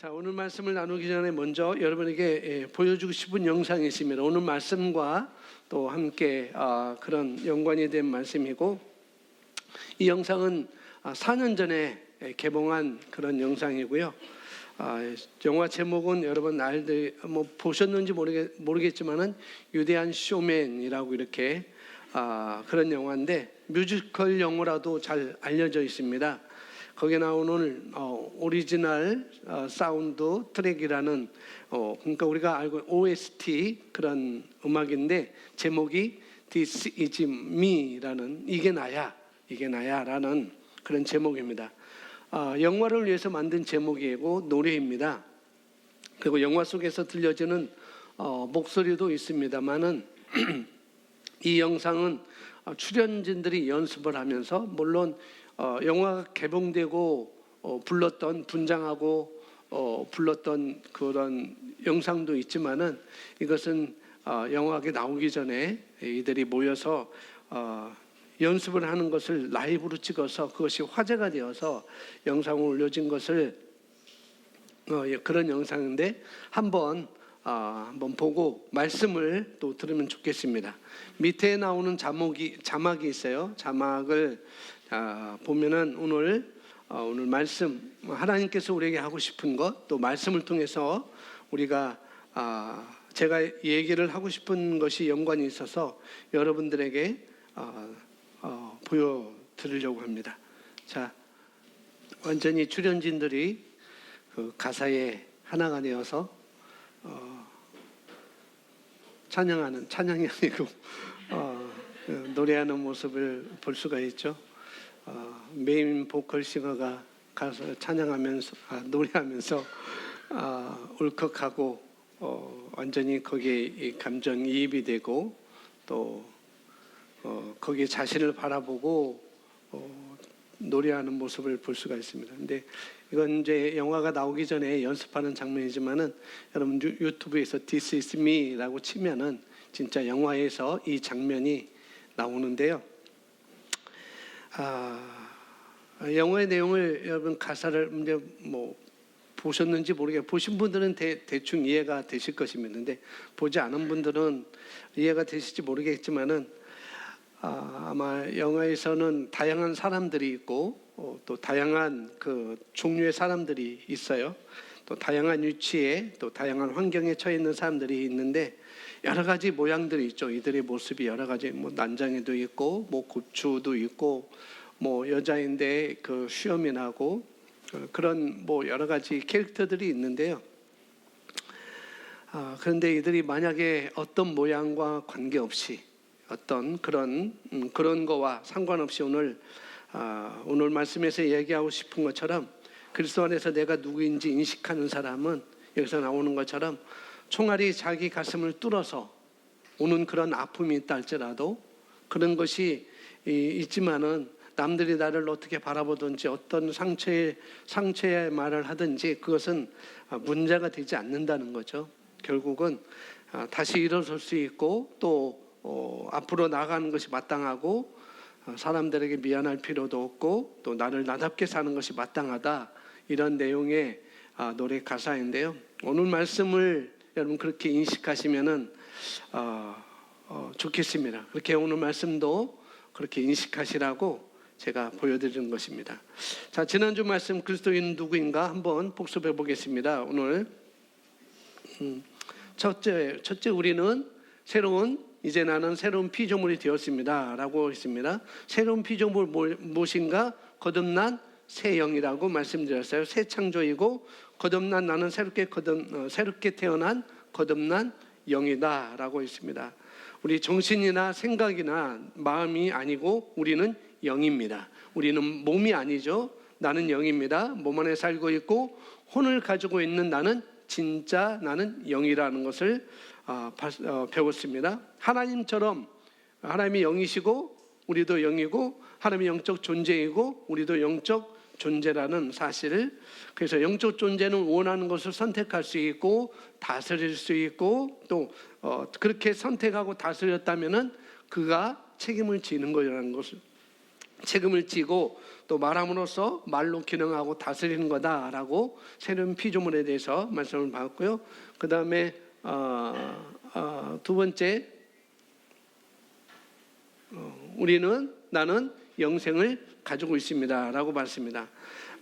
자, 오늘 말씀을 나누기 전에 먼저 여러분에게 보여주고 싶은 영상이 있습니다. 오늘 말씀과 또 함께 그런 연관이 된 말씀이고, 이 영상은 4년 전에 개봉한 그런 영상이고요. 영화 제목은 여러분 보셨는지 모르겠지만은 위대한 쇼맨이라고 이렇게 그런 영화인데, 뮤지컬 영화라도 잘 알려져 있습니다. 거기에 나오는 오리지널 사운드 트랙이라는 그러니까 우리가 알고 OST 그런 음악인데, 제목이 This is me라는 이게 나야라는 그런 제목입니다. 영화를 위해서 만든 제목이고 노래입니다. 그리고 영화 속에서 들려지는 목소리도 있습니다만은 이 영상은 출연진들이 연습을 하면서, 물론 영화가 개봉되고 불렀던 분장하고 불렀던 그런 영상도 있지만은, 이것은 영화가 나오기 전에 이들이 모여서 연습을 하는 것을 라이브로 찍어서 그것이 화제가 되어서 영상을 올려진 것을 그런 영상인데, 한번 보고 말씀을 또 들으면 좋겠습니다. 밑에 나오는 자막이 있어요. 자막을 보면은 오늘 말씀, 하나님께서 우리에게 하고 싶은 것, 또 말씀을 통해서 우리가 제가 얘기를 하고 싶은 것이 연관이 있어서 여러분들에게 보여드리려고 합니다. 자, 완전히 출연진들이 그 가사에 하나가 되어서 찬양이 아니고 노래하는 모습을 볼 수가 있죠. 메인 보컬 싱어가 가서 찬양하면서 노래하면서 울컥하고 완전히 거기에 이 감정이입이 되고, 또 거기에 자신을 바라보고 노래하는 모습을 볼 수가 있습니다. 근데 이건 이제 영화가 나오기 전에 연습하는 장면이지만은, 여러분 유튜브에서 This is me라고 치면은 진짜 영화에서 이 장면이 나오는데요. 영화의 내용을 여러분 가사를 이제 보셨는지 보신 분들은 대충 이해가 되실 것입니다. 근데 보지 않은 분들은 이해가 되실지 모르겠지만은, 아마 영화에서는 다양한 사람들이 있고 또 다양한 그 종류의 사람들이 있어요. 또 다양한 위치에, 또 다양한 환경에 처해 있는 사람들이 있는데, 여러 가지 모양들이 있죠. 이들의 모습이 여러 가지, 난장이도 있고 고추도 있고, 여자인데 그 수염이 나고, 그런 여러 가지 캐릭터들이 있는데요. 그런데 이들이 만약에 어떤 모양과 관계없이, 어떤 그런 거와 상관없이 오늘 말씀에서 얘기하고 싶은 것처럼, 그리스도 안에서 내가 누구인지 인식하는 사람은 여기서 나오는 것처럼 총알이 자기 가슴을 뚫어서 오는 그런 아픔이 있다 할지라도, 그런 것이 있지만은 남들이 나를 어떻게 바라보든지 어떤 상처의 말을 하든지 그것은 문제가 되지 않는다는 거죠. 결국은 다시 일어설 수 있고, 또 앞으로 나아가는 것이 마땅하고, 사람들에게 미안할 필요도 없고, 또 나를 나답게 사는 것이 마땅하다, 이런 내용의 노래 가사인데요. 오늘 말씀을 여러분 그렇게 인식하시면은 좋겠습니다. 그렇게 오늘 말씀도 그렇게 인식하시라고 제가 보여드리는 것입니다. 자, 지난주 말씀 그리스도인은 누구인가 한번 복습해 보겠습니다. 오늘 첫째 우리는 이제 나는 새로운 피조물이 되었습니다 라고 했습니다. 새로운 피조물 무엇인가? 거듭난 새 영이라고 말씀드렸어요. 새 창조이고, 거듭난 나는 새롭게 태어난 거듭난 영이다 라고 했습니다. 우리 정신이나 생각이나 마음이 아니고 우리는 영입니다. 우리는 몸이 아니죠. 나는 영입니다. 몸 안에 살고 있고 혼을 가지고 있는 나는 영이라는 것을 배웠습니다. 하나님처럼 하나님이 영이시고 우리도 영이고, 하나님이 영적 존재이고 우리도 영적 존재라는 사실을, 그래서 영적 존재는 원하는 것을 선택할 수 있고 다스릴 수 있고, 또 그렇게 선택하고 다스렸다면은 그가 책임을 지는 거라는 것을 책임을 지고 또 말함으로써 말로 기능하고 다스리는 거다라고 새로운 피조물에 대해서 말씀을 받았고요. 그 다음에 두 번째, 나는 영생을 가지고 있습니다라고 말했습니다.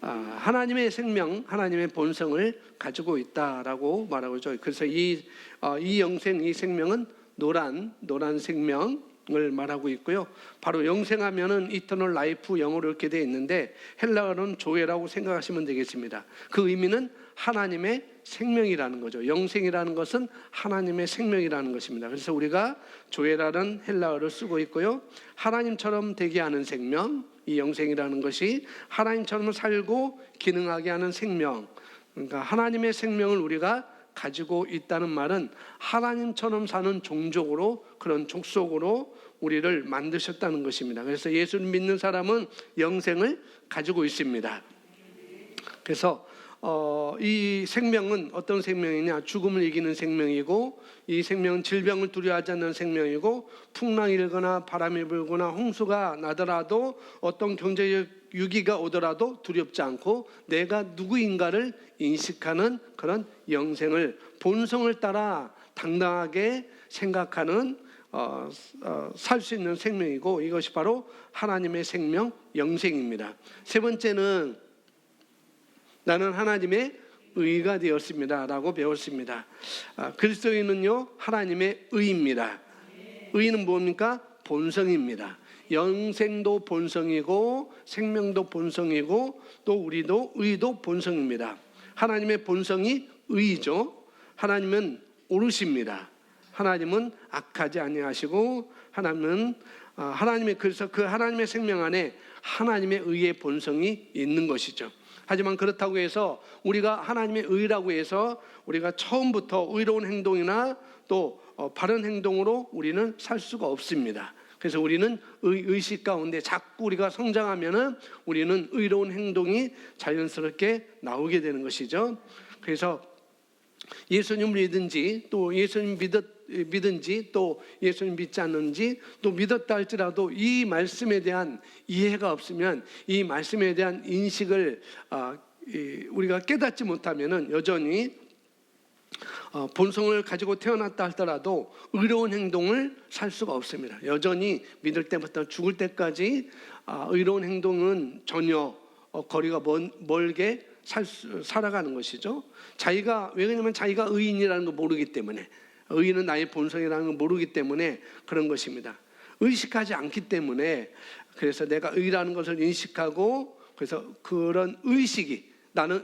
하나님의 생명, 하나님의 본성을 가지고 있다라고 말하고 있죠. 그래서 이 영생, 이 생명은 노란 생명을 말하고 있고요. 바로 영생하면은 이터널 라이프, 영어로 이렇게 되어 있는데 헬라어는 조에라고 생각하시면 되겠습니다. 그 의미는 하나님의 생명이라는 거죠. 영생이라는 것은 하나님의 생명이라는 것입니다. 그래서 우리가 조에라는 헬라어를 쓰고 있고요. 하나님처럼 되게 하는 생명, 이 영생이라는 것이 하나님처럼 살고 기능하게 하는 생명, 그러니까 하나님의 생명을 우리가 가지고 있다는 말은 하나님처럼 사는 종족으로, 그런 족속으로 우리를 만드셨다는 것입니다. 그래서 예수를 믿는 사람은 영생을 가지고 있습니다. 그래서 이 생명은 어떤 생명이냐? 죽음을 이기는 생명이고, 이 생명은 질병을 두려워하지 않는 생명이고, 풍랑이 일거나 바람이 불거나 홍수가 나더라도 어떤 경제적 위기가 오더라도 두렵지 않고 내가 누구인가를 인식하는 그런 영생을, 본성을 따라 당당하게 생각하는 살 수 있는 생명이고, 이것이 바로 하나님의 생명, 영생입니다. 세 번째는 나는 하나님의 의가 되었습니다 라고 배웠습니다. 그리스도인은요, 하나님의 의입니다. 의는 뭡니까? 본성입니다. 영생도 본성이고 생명도 본성이고 또 우리도 의도 본성입니다. 하나님의 본성이 의이죠. 하나님은 옳으십니다. 하나님은 악하지 아니하시고 하나님의, 그래서 그 하나님의 생명 안에 하나님의 의의 본성이 있는 것이죠. 하지만 그렇다고 해서 우리가 하나님의 의라고 해서 우리가 처음부터 의로운 행동이나 또 바른 행동으로 우리는 살 수가 없습니다. 그래서 우리는 의식 가운데 자꾸 우리가 성장하면은 우리는 의로운 행동이 자연스럽게 나오게 되는 것이죠. 그래서 예수님 믿든지 또 예수님 믿든지 또 예수님 믿지 않는지 또 믿었다 할지라도 이 말씀에 대한 이해가 없으면, 이 말씀에 대한 인식을 우리가 깨닫지 못하면은 여전히 본성을 가지고 태어났다 할더라도 의로운 행동을 살 수가 없습니다. 여전히 믿을 때부터 죽을 때까지 의로운 행동은 전혀 거리가 멀게 살아가는 것이죠. 왜냐하면 자기가 의인이라는 걸 모르기 때문에, 의인은 나의 본성이라는 걸 모르기 때문에 그런 것입니다. 의식하지 않기 때문에, 그래서 내가 의라는 것을 인식하고, 그래서 그런 의식이 나는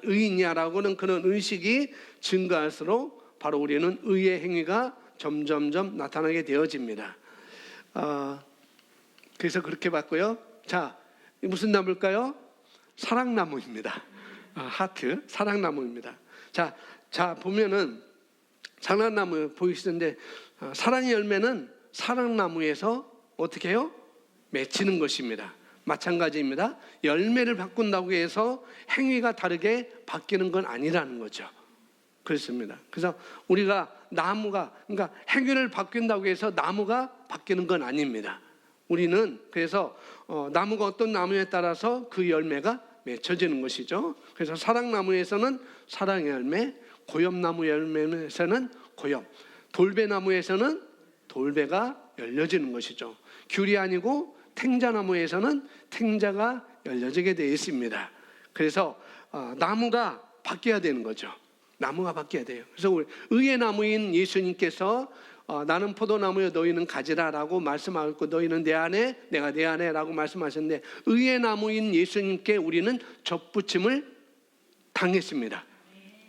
의인이야라고는 그런 의식이 증가할수록 바로 우리는 의의 행위가 점점점 나타나게 되어집니다. 그래서 그렇게 봤고요. 자, 무슨 나무일까요? 사랑나무입니다. 하트, 사랑나무입니다. 자 보면은 사랑나무 보이시는데, 사랑의 열매는 사랑나무에서 어떻게 해요? 맺히는 것입니다. 마찬가지입니다. 열매를 바꾼다고 해서 행위가 다르게 바뀌는 건 아니라는 거죠. 그렇습니다. 그래서 우리가 그러니까 행위를 바뀐다고 해서 나무가 바뀌는 건 아닙니다. 우리는 그래서 나무가 어떤 나무에 따라서 그 열매가 맺혀지는 것이죠. 그래서 사랑나무에서는 사랑의 열매, 고엽나무 열매에서는 고엽, 돌배나무에서는 돌배가 열려지는 것이죠. 귤이 아니고 탱자나무에서는 탱자가 열려지게 되어 있습니다. 그래서 나무가 바뀌어야 되는 거죠. 나무가 바뀌어야 돼요. 그래서 우리 의의 나무인 예수님께서 나는 포도나무여 너희는 가지라라고 말씀하셨고, 너희는 내 안에 내가 내 안에라고 말씀하셨는데, 의의 나무인 예수님께 우리는 접붙임을 당했습니다.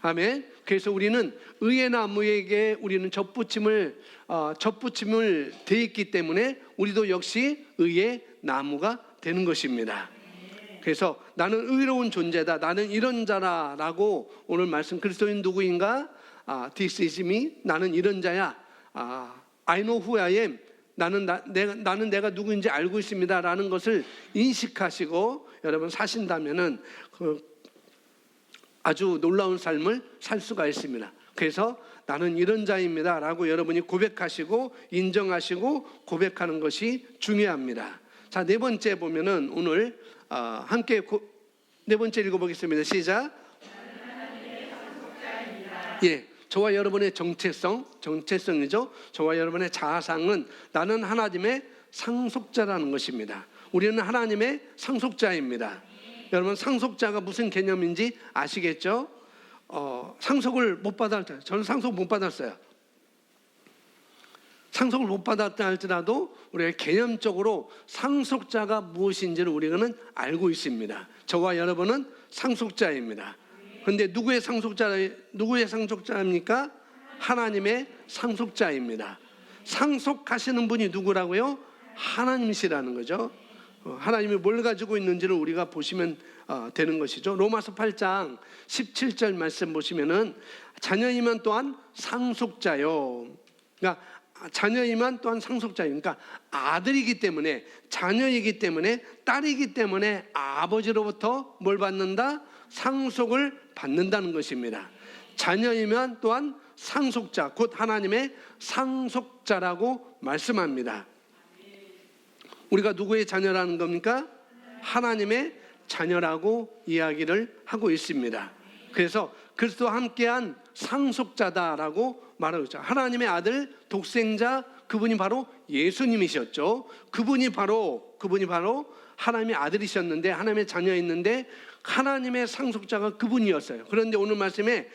아멘. 그래서 우리는 의의 나무에게 우리는 접붙임을 돼 있기 때문에 우리도 역시 의의 나무가 되는 것입니다. 그래서 나는 의로운 존재다, 나는 이런 자라라고 오늘 말씀, 그리스도인 누구인가? This is me, 나는 이런 자야. I know who I am, 나는 내가 누구인지 알고 있습니다라는 것을 인식하시고 여러분 사신다면은 아주 놀라운 삶을 살 수가 있습니다. 그래서 나는 이런 자입니다라고 여러분이 고백하시고 인정하시고 고백하는 것이 중요합니다. 자, 네 번째 보면은 오늘 함께 네 번째 읽어보겠습니다. 시작. 예, 저와 여러분의 정체성이죠. 저와 여러분의 자아상은 나는 하나님의 상속자라는 것입니다. 우리는 하나님의 상속자입니다. 여러분, 상속자가 무슨 개념인지 아시겠죠? 상속을 못 받았어요. 저는 상속 못 받았어요. 상속을 못 받았다 할지라도 우리가 개념적으로 상속자가 무엇인지를 우리는 알고 있습니다. 저와 여러분은 상속자입니다. 그런데 누구의 상속자입니까? 하나님의 상속자입니다. 상속하시는 분이 누구라고요? 하나님이시라는 거죠. 하나님이 뭘 가지고 있는지를 우리가 보시면 되는 것이죠. 로마서 8장 17절 말씀 보시면은 자녀이면 또한 상속자요. 그러니까 자녀이면 또한 상속자요. 그러니까 아들이기 때문에, 자녀이기 때문에, 딸이기 때문에 아버지로부터 뭘 받는다? 상속을 받는다는 것입니다. 자녀이면 또한 상속자, 곧 하나님의 상속자라고 말씀합니다. 우리가 누구의 자녀라는 겁니까? 하나님의 자녀라고 이야기를 하고 있습니다. 그래서 그리스도와 함께한 상속자다라고 말하고 있죠. 하나님의 아들 독생자, 그분이 바로 예수님이셨죠. 그분이 바로 하나님의 아들이셨는데, 하나님의 자녀였는데 하나님의 상속자가 그분이었어요. 그런데 오늘 말씀에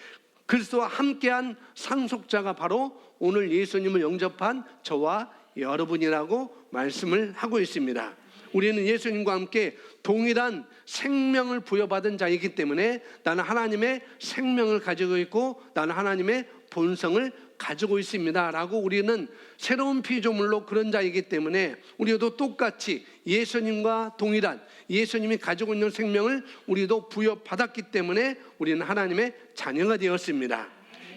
그리스도와 함께한 상속자가 바로 오늘 예수님을 영접한 저와 여러분이라고 말씀을 하고 있습니다. 우리는 예수님과 함께 동일한 생명을 부여받은 자이기 때문에 나는 하나님의 생명을 가지고 있고 나는 하나님의 본성을 가지고 있습니다 라고 우리는 새로운 피조물로 그런 자이기 때문에 우리도 똑같이 예수님과 동일한 예수님이 가지고 있는 생명을 우리도 부여받았기 때문에 우리는 하나님의 자녀가 되었습니다.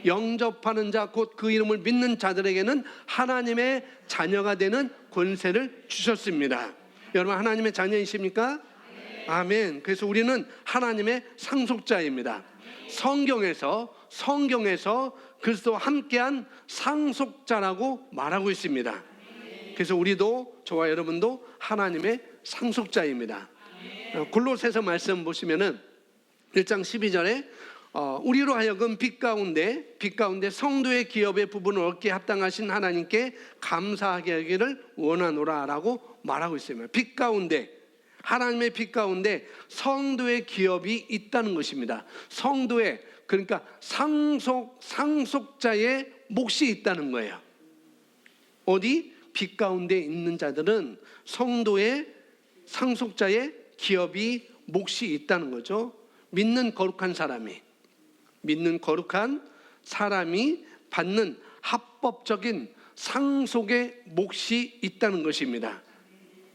영접하는 자, 곧 그 이름을 믿는 자들에게는 하나님의 자녀가 되는 권세를 주셨습니다. 여러분, 하나님의 자녀이십니까? 아멘. 그래서 우리는 하나님의 상속자입니다. 성경에서 그리스도와 함께한 상속자라고 말하고 있습니다. 그래서 우리도, 저와 여러분도 하나님의 상속자입니다. 골로새서 말씀 보시면은 1장 12절에 우리로 하여금 빛 가운데 성도의 기업의 부분을 얻게 합당하신 하나님께 감사하게 하기를 원하노라 라고 말하고 있습니다. 빛 가운데, 하나님의 빛 가운데 성도의 기업이 있다는 것입니다. 성도의, 그러니까 상속자의 몫이 있다는 거예요. 어디? 빛 가운데 있는 자들은 성도의 상속자의 기업이 몫이 있다는 거죠. 믿는 거룩한 사람이 받는 합법적인 상속의 몫이 있다는 것입니다.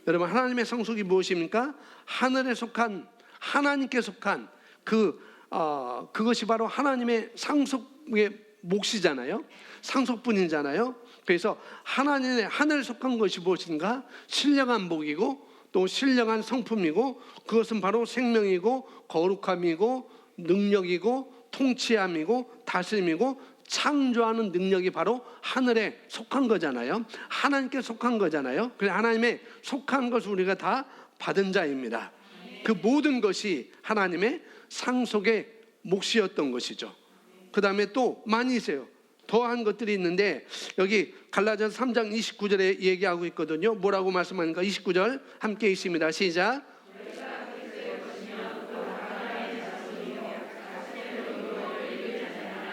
여러분, 하나님의 상속이 무엇입니까? 하늘에 속한, 하나님께 속한 그것이 바로 하나님의 상속의 몫이잖아요. 상속분이잖아요. 그래서 하늘에 속한 것이 무엇인가? 신령한 복이고 또 신령한 성품이고, 그것은 바로 생명이고 거룩함이고 능력이고 통치함이고 다스림이고 창조하는 능력이 바로 하늘에 속한 거잖아요. 하나님께 속한 거잖아요. 그래서 하나님의 속한 것을 우리가 다 받은 자입니다. 그 모든 것이 하나님의 상속의 몫이었던 것이죠. 그 다음에 또 많이 있어요. 더한 것들이 있는데 여기 갈라디아서 3장 29절에 얘기하고 있거든요. 뭐라고 말씀하니까 29절 함께 있습니다. 시작.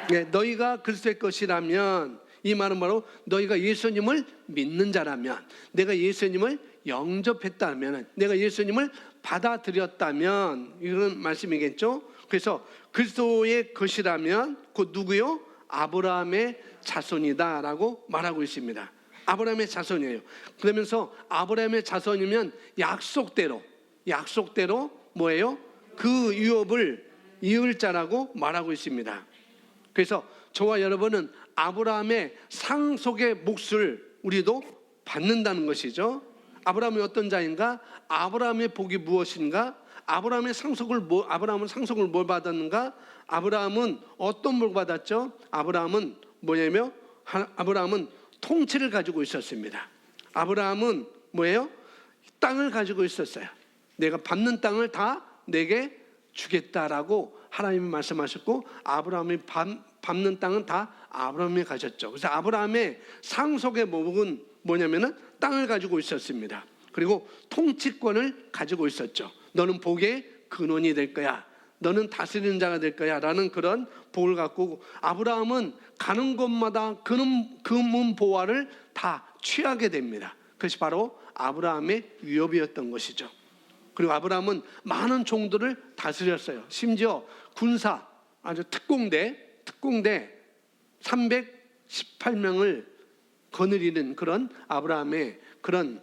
네, 너희가 그리스도의 것이라면, 이 말은 바로 너희가 예수님을 믿는 자라면, 내가 예수님을 영접했다면, 내가 예수님을 받아들였다면, 이런 말씀이겠죠. 그래서 그리스도의 것이라면 곧 누구요? 아브라함의 자손이다 라고 말하고 있습니다. 아브라함의 자손이에요. 그러면서 아브라함의 자손이면 약속대로 뭐예요? 그 유업을 이을 자라고 말하고 있습니다. 그래서 저와 여러분은 아브라함의 상속의 몫을 우리도 받는다는 것이죠. 아브라함이 어떤 자인가? 아브라함의 복이 무엇인가? 아브라함은 상속을 뭘 받았는가? 아브라함은 어떤 복 받았죠? 아브라함은 뭐냐면 아브라함은 통치를 가지고 있었습니다. 아브라함은 뭐예요? 땅을 가지고 있었어요. 내가 밟는 땅을 다 내게 주겠다라고 하나님이 말씀하셨고, 아브라함이 밟는 땅은 다 아브라함이 가졌죠. 그래서 아브라함의 상속의 목은 뭐냐면은 땅을 가지고 있었습니다. 그리고 통치권을 가지고 있었죠. 너는 복의 근원이 될 거야, 너는 다스리는 자가 될 거야 라는 그런 복을 갖고, 아브라함은 가는 곳마다 금은 보화를 다 취하게 됩니다. 그것이 바로 아브라함의 위협이었던 것이죠. 그리고 아브라함은 많은 종들을 다스렸어요. 심지어 군사, 아주 특공대 318명을 거느리는 그런 아브라함의 그런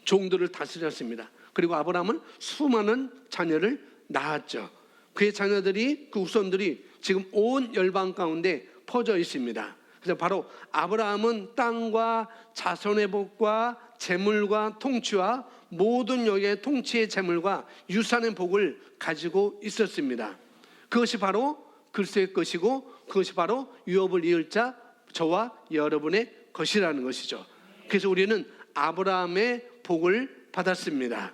종들을 다스렸습니다. 그리고 아브라함은 수많은 자녀를 낳았죠. 그의 자녀들이, 그 후손들이 지금 온 열방 가운데 퍼져 있습니다. 그래서 바로 아브라함은 땅과 자손의 복과 재물과 통치와 모든 여기의 통치의 재물과 유산의 복을 가지고 있었습니다. 그것이 바로 그리스도의 것이고, 그것이 바로 유업을 이을 자 저와 여러분의 것이라는 것이죠. 그래서 우리는 아브라함의 복을 받았습니다.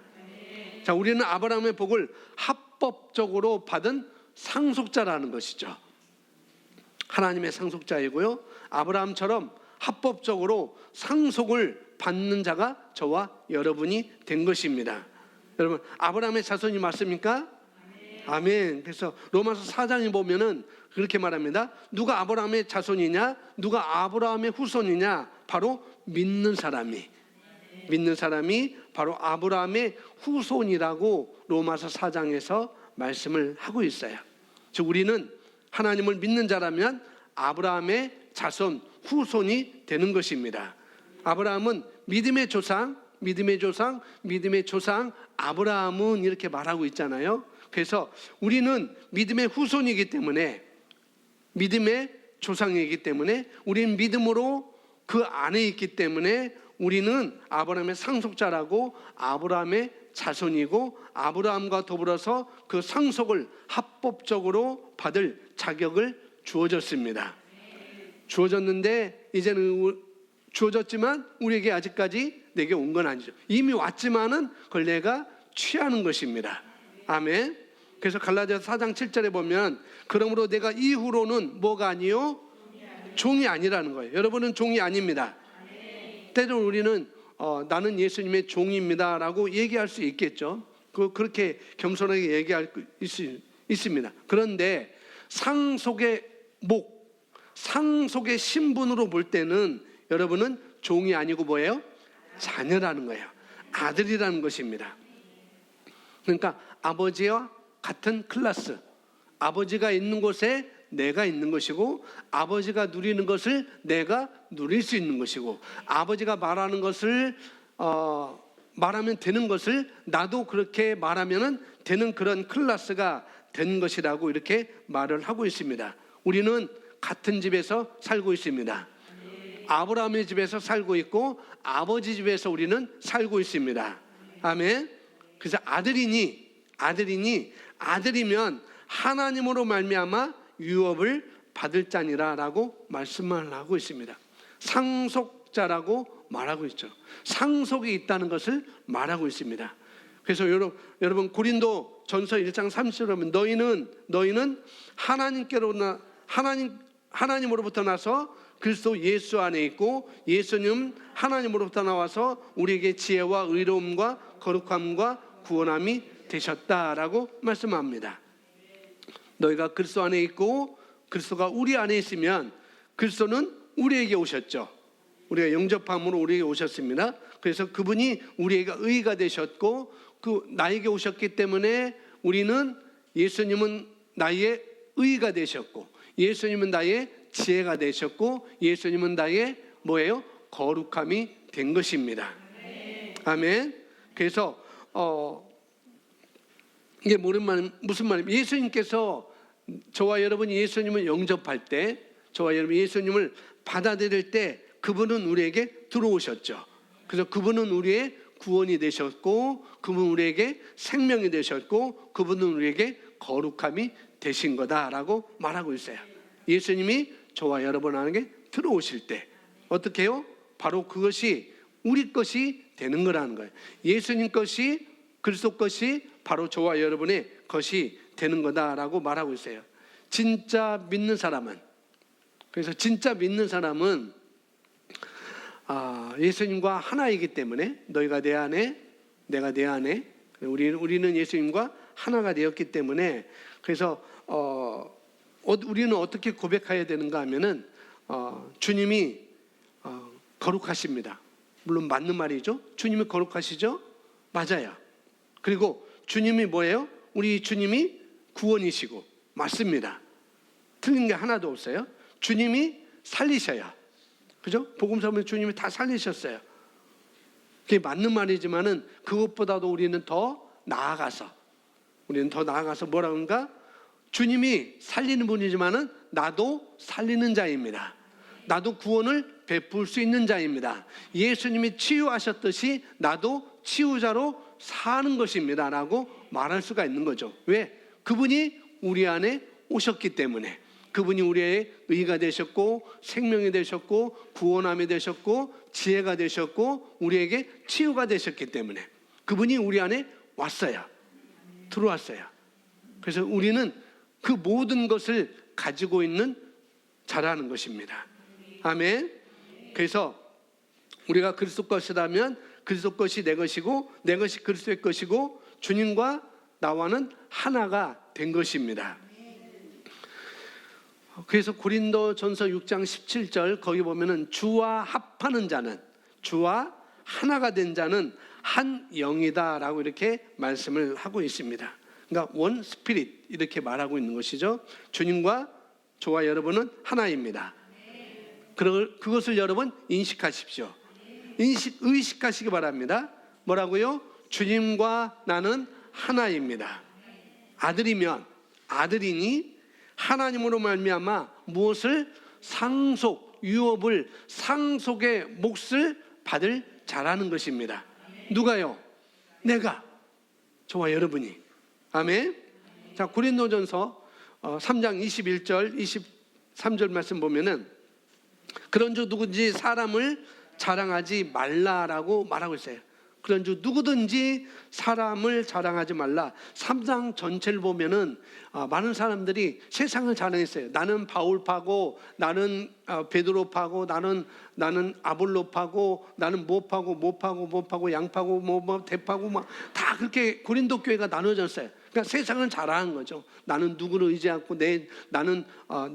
자, 우리는 아브라함의 복을 합법적으로 받은 상속자라는 것이죠. 하나님의 상속자이고요, 아브라함처럼 합법적으로 상속을 받는 자가 저와 여러분이 된 것입니다. 여러분, 아브라함의 자손이 맞습니까? 아멘. 그래서 로마서 4장에 보면은 그렇게 말합니다. 누가 아브라함의 자손이냐, 누가 아브라함의 후손이냐, 바로 믿는 사람이 바로 아브라함의 후손이라고 로마서 4장에서 말씀을 하고 있어요. 즉 우리는 하나님을 믿는 자라면 아브라함의 자손, 후손이 되는 것입니다. 아브라함은 믿음의 조상 아브라함은 이렇게 말하고 있잖아요. 그래서 우리는 믿음의 후손이기 때문에, 믿음의 조상이기 때문에, 우리는 믿음으로 그 안에 있기 때문에 우리는 아브라함의 상속자라고, 아브라함의 자손이고, 아브라함과 더불어서 그 상속을 합법적으로 받을 자격을 주어졌습니다. 주어졌는데, 이제는 주어졌지만 우리에게 아직까지 내게 온 건 아니죠. 이미 왔지만은 그걸 내가 취하는 것입니다. 아멘. 그래서 갈라디아서 4장 7절에 보면, 그러므로 내가 이후로는 뭐가 아니요? 종이 아니라는 거예요. 여러분은 종이 아닙니다. 때로는 우리는 나는 예수님의 종입니다 라고 얘기할 수 있겠죠. 그렇게 겸손하게 얘기할 수 있습니다. 그런데 상속의 목, 상속의 신분으로 볼 때는 여러분은 종이 아니고 뭐예요? 자녀라는 거예요. 아들이라는 것입니다. 그러니까 아버지와 같은 클래스, 아버지가 있는 곳에 내가 있는 것이고, 아버지가 누리는 것을 내가 누릴 수 있는 것이고, 아버지가 말하는 것을 말하면 되는 것을 나도 그렇게 말하면 되는 그런 클래스가 된 것이라고 이렇게 말을 하고 있습니다. 우리는 같은 집에서 살고 있습니다. 아브라함의 집에서 살고 있고, 아버지 집에서 우리는 살고 있습니다. 아멘. 그래서 아들이면 하나님으로 말미암아 유업을 받을 자니라라고 말씀을 하고 있습니다. 상속자라고 말하고 있죠. 상속이 있다는 것을 말하고 있습니다. 그래서 여러분 고린도 전서 1장 30절에 보면 너희는 하나님으로부터 나서 그리스도 예수 안에 있고, 예수님 하나님으로부터 나와서 우리에게 지혜와 의로움과 거룩함과 구원함이 되셨다라고 말씀합니다. 너희가 그리스도 안에 있고 그리스도가 우리 안에 있으면, 그리스도는 우리에게 오셨죠. 우리가 영접함으로 우리에게 오셨습니다. 그래서 그분이 우리에게 의가 되셨고, 나에게 오셨기 때문에 우리는, 예수님은 나의 의가 되셨고, 예수님은 나의 지혜가 되셨고, 예수님은 나의 뭐예요? 거룩함이 된 것입니다. 아멘. 그래서 이게 무슨 말이에요? 예수님께서, 저와 여러분이 예수님을 영접할 때, 저와 여러분이 예수님을 받아들일 때 그분은 우리에게 들어오셨죠. 그래서 그분은 우리의 구원이 되셨고, 그분은 우리에게 생명이 되셨고, 그분은 우리에게 거룩함이 되신 거다라고 말하고 있어요. 예수님이 저와 여러분에게 들어오실 때 어떻게 해요? 바로 그것이 우리 것이 되는 거라는 거예요. 예수님 것이, 그리스도 것이 바로 저와 여러분의 것이 되는 거다라고 말하고 있어요. 진짜 믿는 사람은, 그래서 진짜 믿는 사람은 예수님과 하나이기 때문에, 너희가 내 안에 내가 내 안에, 우리는 예수님과 하나가 되었기 때문에, 그래서 우리는 어떻게 고백해야 되는가 하면은 주님이 거룩하십니다. 물론 맞는 말이죠. 주님이 거룩하시죠? 맞아요. 그리고 주님이 뭐예요? 우리 주님이 구원이시고, 맞습니다. 틀린 게 하나도 없어요. 주님이 살리셔요. 그죠? 복음서 보면 주님이 다 살리셨어요. 그게 맞는 말이지만은 그것보다도 우리는 더 나아가서 뭐라 그런가? 주님이 살리는 분이지만은 나도 살리는 자입니다. 나도 구원을 베풀 수 있는 자입니다. 예수님이 치유하셨듯이 나도 치유자로 사는 것입니다 라고 말할 수가 있는 거죠. 왜? 그분이 우리 안에 오셨기 때문에. 그분이 우리의 의가 되셨고, 생명이 되셨고, 구원함이 되셨고, 지혜가 되셨고, 우리에게 치유가 되셨기 때문에 그분이 우리 안에 왔어요. 들어왔어요. 그래서 우리는 그 모든 것을 가지고 있는 자라는 것입니다. 아멘. 그래서 우리가 그리스도 것이라면 그리스도 것이 내 것이고, 내 것이 그리스도의 것이고, 주님과 나와는 하나가 된 것입니다. 그래서 고린도전서 6장 17절 거기 보면은 주와 합하는 자는, 주와 하나가 된 자는 한 영이다라고 이렇게 말씀을 하고 있습니다. 그러니까 원 스피릿 이렇게 말하고 있는 것이죠. 주님과 저와 여러분은 하나입니다. 그것을 여러분 인식하십시오. 의식하시기 바랍니다. 뭐라고요? 주님과 나는 하나입니다. 아들이면 아들이니 하나님으로 말미암아 무엇을 유업을 상속의 몫을 받을 자라는 것입니다. 누가요? 내가, 저와 여러분이. 아멘. 자, 고린도전서 3장 21절 23절 말씀 보면은 그런즉 누구든지 사람을 자랑하지 말라라고 말하고 있어요. 그런즉 누구든지 사람을 자랑하지 말라. 3장 전체를 보면은 많은 사람들이 세상을 자랑했어요. 나는 바울파고, 나는 베드로파고, 나는 아볼로파고, 나는 뭐파고, 양파고, 대파고, 다 그렇게 고린도 교회가 나눠졌어요. 그러니까 세상을 자랑한 거죠. 나는 누구를 의지하고, 나는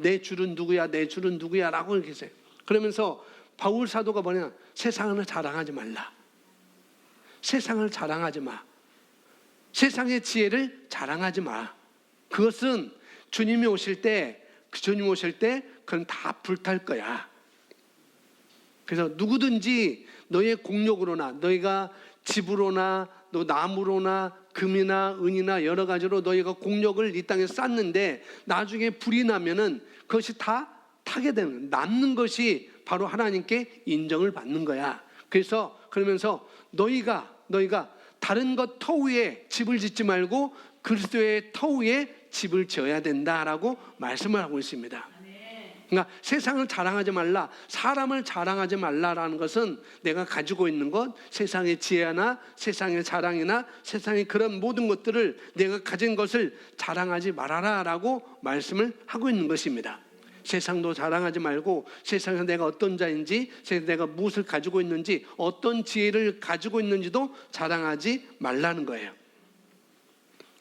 내 줄은 누구야라고 이렇게 했어요. 그러면서 바울 사도가 뭐냐? 세상을 자랑하지 말라. 세상을 자랑하지 마. 세상의 지혜를 자랑하지 마. 그것은 주님이 오실 때 그건 다 불탈 거야. 그래서 누구든지 너의 공력으로나, 너희가 집으로나, 너 나무로나, 금이나 은이나 여러 가지로 너희가 공력을 이 땅에 쌓는데 나중에 불이 나면은 그것이 다 타게 되는, 남는 것이 바로 하나님께 인정을 받는 거야. 그러면서 너희가 다른 것 터 위에 집을 짓지 말고 그리스도의 터 위에 집을 지어야 된다라고 말씀을 하고 있습니다. 그러니까 세상을 자랑하지 말라, 사람을 자랑하지 말라라는 것은 내가 가지고 있는 것, 세상의 지혜나 세상의 자랑이나 세상의 그런 모든 것들을, 내가 가진 것을 자랑하지 말아라라고 말씀을 하고 있는 것입니다. 세상도 자랑하지 말고 세상에서 내가 어떤 자인지, 내가 무엇을 가지고 있는지, 어떤 지혜를 가지고 있는지도 자랑하지 말라는 거예요.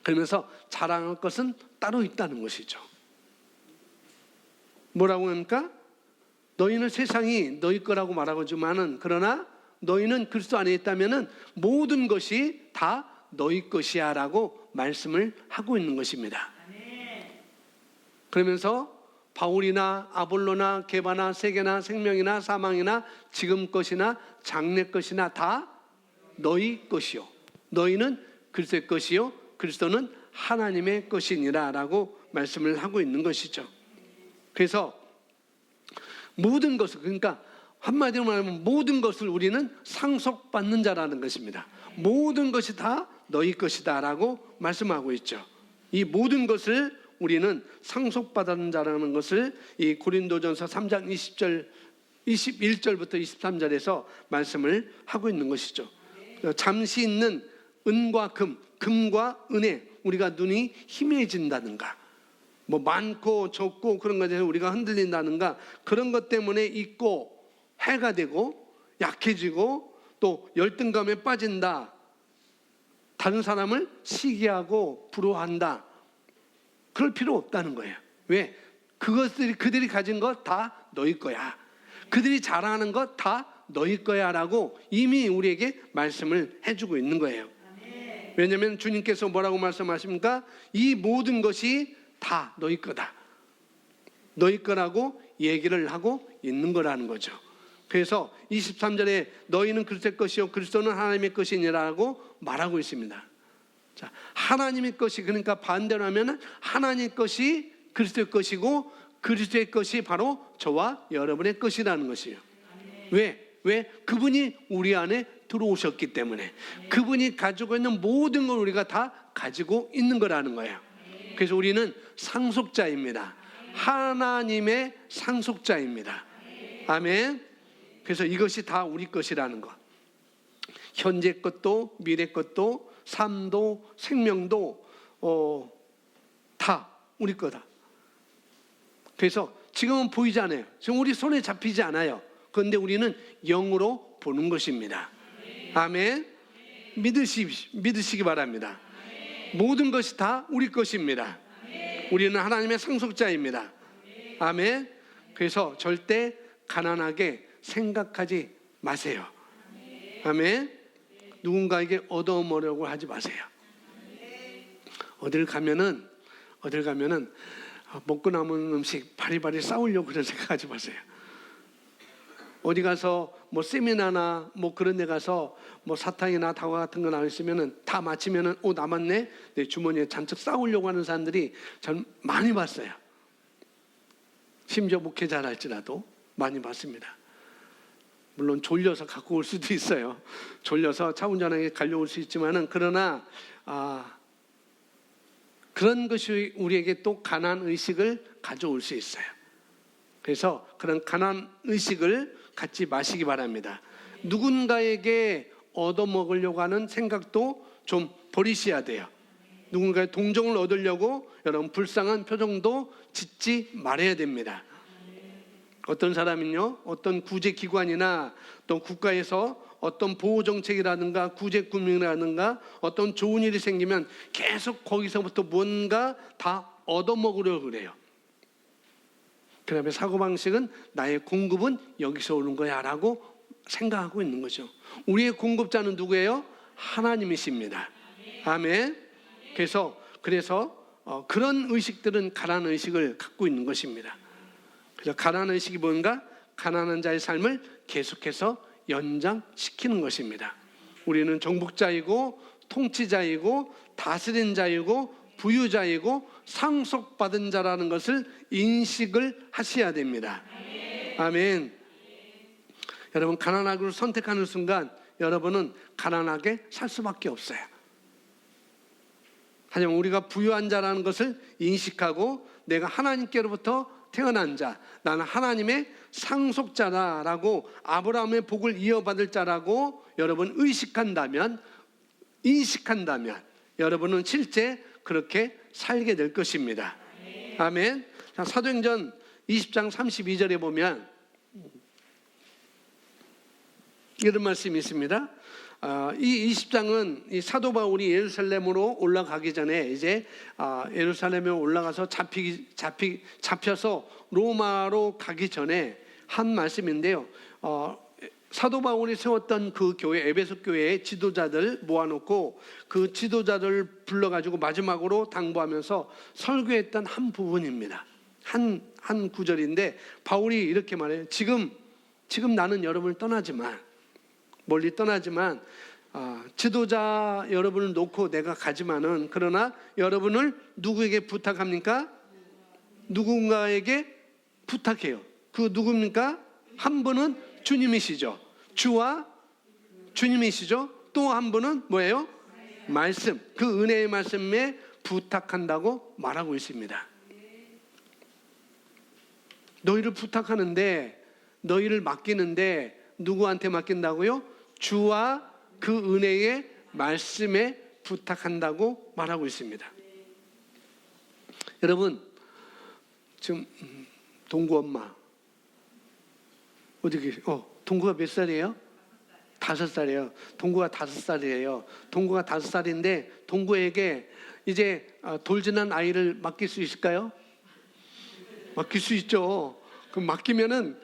그러면서 자랑할 것은 따로 있다는 것이죠. 뭐라고 합니까? 너희는 세상이 너희 거라고 말하지만은, 그러나 너희는 그리스도 안에 있다면은 모든 것이 다 너희 것이야라고 말씀을 하고 있는 것입니다. 그러면서 바울이나 아볼로나 게바나 세계나 생명이나 사망이나 지금 것이나 장래 것이나 다 너희 것이요, 너희는 그리스도의 것이요, 그리스도는 하나님의 것이니라라고 말씀을 하고 있는 것이죠. 그래서 모든 것을, 그러니까 한마디로 말하면 모든 것을 우리는 상속받는 자라는 것입니다. 모든 것이 다 너희 것이다라고 말씀하고 있죠. 이 모든 것을 우리는 상속받는 자라는 것을 이 고린도전서 3장 21절부터 23절에서 말씀을 하고 있는 것이죠. 잠시 있는 은과 금과 은에 우리가 눈이 희미해진다든가, 뭐 많고 적고 그런 것에 우리가 흔들린다든가, 그런 것 때문에 있고 해가 되고 약해지고 또 열등감에 빠진다, 다른 사람을 시기하고 부러워한다, 그럴 필요 없다는 거예요. 왜? 그들이 가진 것 다 너희 거야, 그들이 잘하는 것 다 너희 거야 라고 이미 우리에게 말씀을 해주고 있는 거예요. 왜냐하면 주님께서 뭐라고 말씀하십니까? 이 모든 것이 다 너희 거다, 너희 거라고 얘기를 하고 있는 거라는 거죠. 그래서 23절에 너희는 그리스도의 것이요 그리스도는 하나님의 것이니라고 말하고 있습니다. 자, 하나님의 것이, 그러니까 반대로 하면 하나님의 것이 그리스도의 것이고 그리스도의 것이 바로 저와 여러분의 것이라는 것이에요. 왜? 그분이 우리 안에 들어오셨기 때문에, 그분이 가지고 있는 모든 걸 우리가 다 가지고 있는 거라는 거예요. 그래서 우리는 상속자입니다. 하나님의 상속자입니다. 아멘. 그래서 이것이 다 우리 것이라는 것, 현재 것도 미래 것도 삶도 생명도 다 우리 거다. 그래서 지금은 보이지 않아요. 지금 우리 손에 잡히지 않아요. 그런데 우리는 영으로 보는 것입니다. 아멘. 믿으시기 바랍니다. 모든 것이 다 우리 것입니다. 우리는 하나님의 상속자입니다. 아멘. 그래서 절대 가난하게 생각하지 마세요. 아멘. 누군가에게 얻어먹으려고 하지 마세요. 어딜 가면은 먹고 남은 음식 바리바리 싸우려고 그런 생각하지 마세요. 어디 가서 뭐 세미나나 뭐 그런 데 가서 뭐 사탕이나 다과 같은 거 나왔으면은 다 마치면은 남았네, 내 주머니에 잔뜩 싸우려고 하는 사람들이 전 많이 봤어요. 심지어 목회자라 할지라도 많이 봤습니다. 물론 졸려서 갖고 올 수도 있어요. 졸려서 차 운전하게 가려올 수 있지만은, 그러나 그런 것이 우리에게 또 가난 의식을 가져올 수 있어요. 그래서 그런 가난 의식을 갖지 마시기 바랍니다. 누군가에게 얻어먹으려고 하는 생각도 좀 버리셔야 돼요. 누군가의 동정을 얻으려고 여러분 불쌍한 표정도 짓지 말아야 됩니다. 어떤 사람은요, 어떤 구제기관이나 또 국가에서 어떤 보호정책이라든가 구제금융이라든가 어떤 좋은 일이 생기면 계속 거기서부터 뭔가 다 얻어먹으려고 그래요. 그다음에 사고방식은 나의 공급은 여기서 오는 거야 라고 생각하고 있는 거죠. 우리의 공급자는 누구예요? 하나님이십니다. 아멘. 그래서 그런 의식들은 가난한 의식을 갖고 있는 것입니다. 그래서 가난한 의식이 뭔가? 가난한 자의 삶을 계속해서 연장시키는 것입니다. 우리는 정복자이고 통치자이고 다스린 자이고 부유자이고 상속받은 자라는 것을 인식을 하셔야 됩니다. 아멘. 여러분, 가난하기를 선택하는 순간 여러분은 가난하게 살 수밖에 없어요. 하지만 우리가 부유한 자라는 것을 인식하고 내가 하나님께로부터 태어난 자, 나는 하나님의 상속자다라고, 아브라함의 복을 이어받을 자라고 여러분 인식한다면 여러분은 실제 그렇게 살게 될 것입니다. 아멘. 자, 사도행전 20장 32절에 보면 이런 말씀이 있습니다. 이 20장은 이 사도 바울이 예루살렘으로 올라가기 전에 이제 예루살렘에 올라가서 잡혀서 로마로 가기 전에 한 말씀인데요. 사도 바울이 세웠던 그 교회, 에베소 교회의 지도자들 모아놓고 그 지도자들 불러가지고 마지막으로 당부하면서 설교했던 한 부분입니다. 한 구절인데 바울이 이렇게 말해요. 지금 나는 여러분을 멀리 떠나지만 지도자 여러분을 놓고 내가 가지만은, 그러나 여러분을 누구에게 부탁합니까? 누군가에게 부탁해요. 그 누굽니까? 한 분은 주님이시죠. 주와 주님이시죠. 또 한 분은 뭐예요? 말씀. 그 은혜의 말씀에 부탁한다고 말하고 있습니다. 너희를 부탁하는데, 너희를 맡기는데 누구한테 맡긴다고요? 주와 그 은혜의 말씀에 부탁한다고 말하고 있습니다. 여러분, 지금 동구 엄마 어디 계세요? 동구가 몇 살이에요? 5살이에요. 동구가 5살이에요. 동구가 5살인데 동구에게 이제 돌 지난 아이를 맡길 수 있을까요? 맡길 수 있죠. 그럼 맡기면은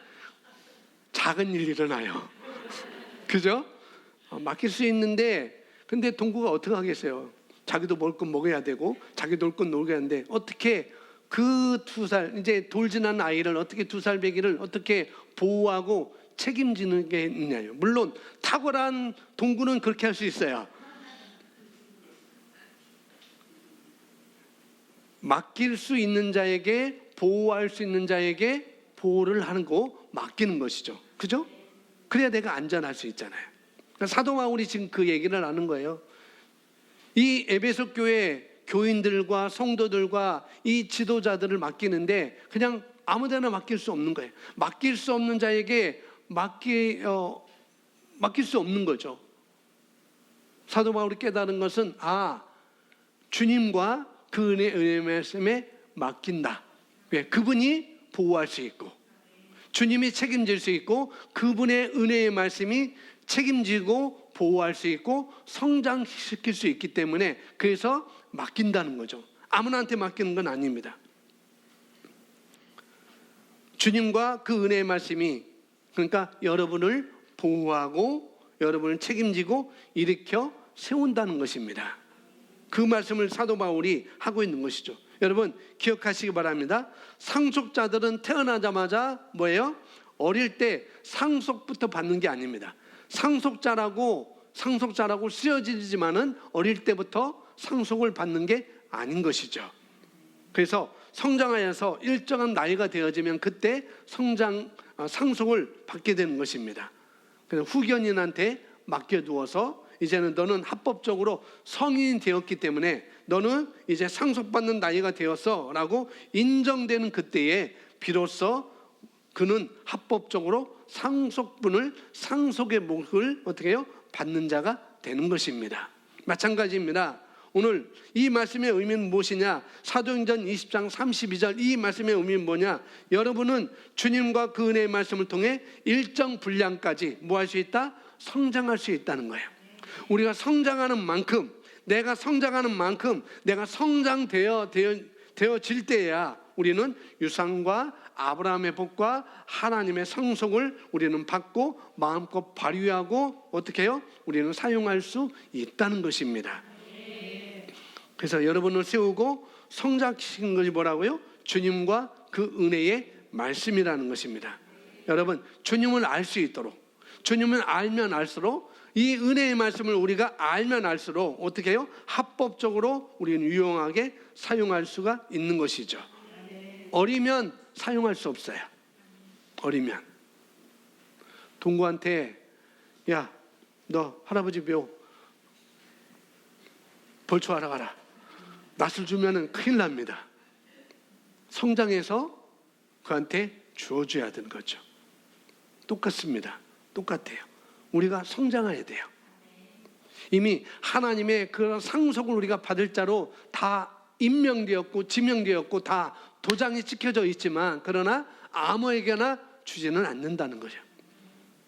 작은 일이 일어나요. 그죠? 맡길 수 있는데, 근데 동구가 어떻게 하겠어요? 자기도 먹을 건 먹어야 되고 자기 놀 건 놀아야 하는데, 어떻게 그 2살 이제 돌 지난 아이를 어떻게 2살 배기를 어떻게 보호하고 책임지는 게 있냐요. 물론 탁월한 동구는 그렇게 할 수 있어요. 맡길 수 있는 자에게, 보호할 수 있는 자에게 보호를 하는 거, 맡기는 것이죠. 그죠? 그래야 내가 안전할 수 있잖아요. 그러니까 사도 바울이 지금 그 얘기를 하는 거예요. 이 에베소 교회 교인들과 성도들과 이 지도자들을 맡기는데 그냥 아무데나 맡길 수 없는 거예요. 맡길 수 없는 자에게 맡길 수 없는 거죠. 사도 바울이 깨달은 것은 주님과 그 은혜 말씀에 맡긴다. 왜? 그분이 보호할 수 있고 주님이 책임질 수 있고 그분의 은혜의 말씀이 책임지고 보호할 수 있고 성장시킬 수 있기 때문에, 그래서 맡긴다는 거죠. 아무나한테 맡기는 건 아닙니다. 주님과 그 은혜의 말씀이, 그러니까 여러분을 보호하고 여러분을 책임지고 일으켜 세운다는 것입니다. 그 말씀을 사도 바울이 하고 있는 것이죠. 여러분 기억하시기 바랍니다. 상속자들은 태어나자마자 뭐예요? 어릴 때 상속부터 받는 게 아닙니다. 상속자라고 쓰여지지만은 어릴 때부터 상속을 받는 게 아닌 것이죠. 그래서 성장하여서 일정한 나이가 되어지면 그때 상속을 받게 되는 것입니다. 그래서 후견인한테 맡겨두어서 이제는 너는 합법적으로 성인이 되었기 때문에 너는 이제 상속받는 나이가 되었어 라고 인정되는 그때에 비로소 그는 합법적으로 상속의 몫을 어떻게 해요? 받는 자가 되는 것입니다. 마찬가지입니다. 오늘 이 말씀의 의미는 무엇이냐? 사도행전 20장 32절 이 말씀의 의미는 뭐냐? 여러분은 주님과 그 은혜의 말씀을 통해 일정 분량까지 뭐 할 수 있다? 성장할 수 있다는 거예요. 우리가 성장하는 만큼, 내가 성장되어질 때야 우리는 유산과 아브라함의 복과 하나님의 상속을 우리는 받고 마음껏 발휘하고 어떻게 해요? 우리는 사용할 수 있다는 것입니다. 그래서 여러분을 세우고 성장시킨 것이 뭐라고요? 주님과 그 은혜의 말씀이라는 것입니다. 여러분 주님을 알 수 있도록, 주님을 알면 알수록, 이 은혜의 말씀을 우리가 알면 알수록 어떻게 해요? 합법적으로 우리는 유용하게 사용할 수가 있는 것이죠. 어리면 사용할 수 없어요. 어리면 동구한테 야, 너 할아버지 묘 벌초하러 가라. 낫을 주면은 큰일 납니다. 성장해서 그한테 주어줘야 되는 거죠. 똑같습니다. 똑같아요. 우리가 성장해야 돼요. 이미 하나님의 그런 상속을 우리가 받을 자로 다 임명되었고 지명되었고 다 도장이 찍혀져 있지만, 그러나 아무에게나 주지는 않는다는 거죠.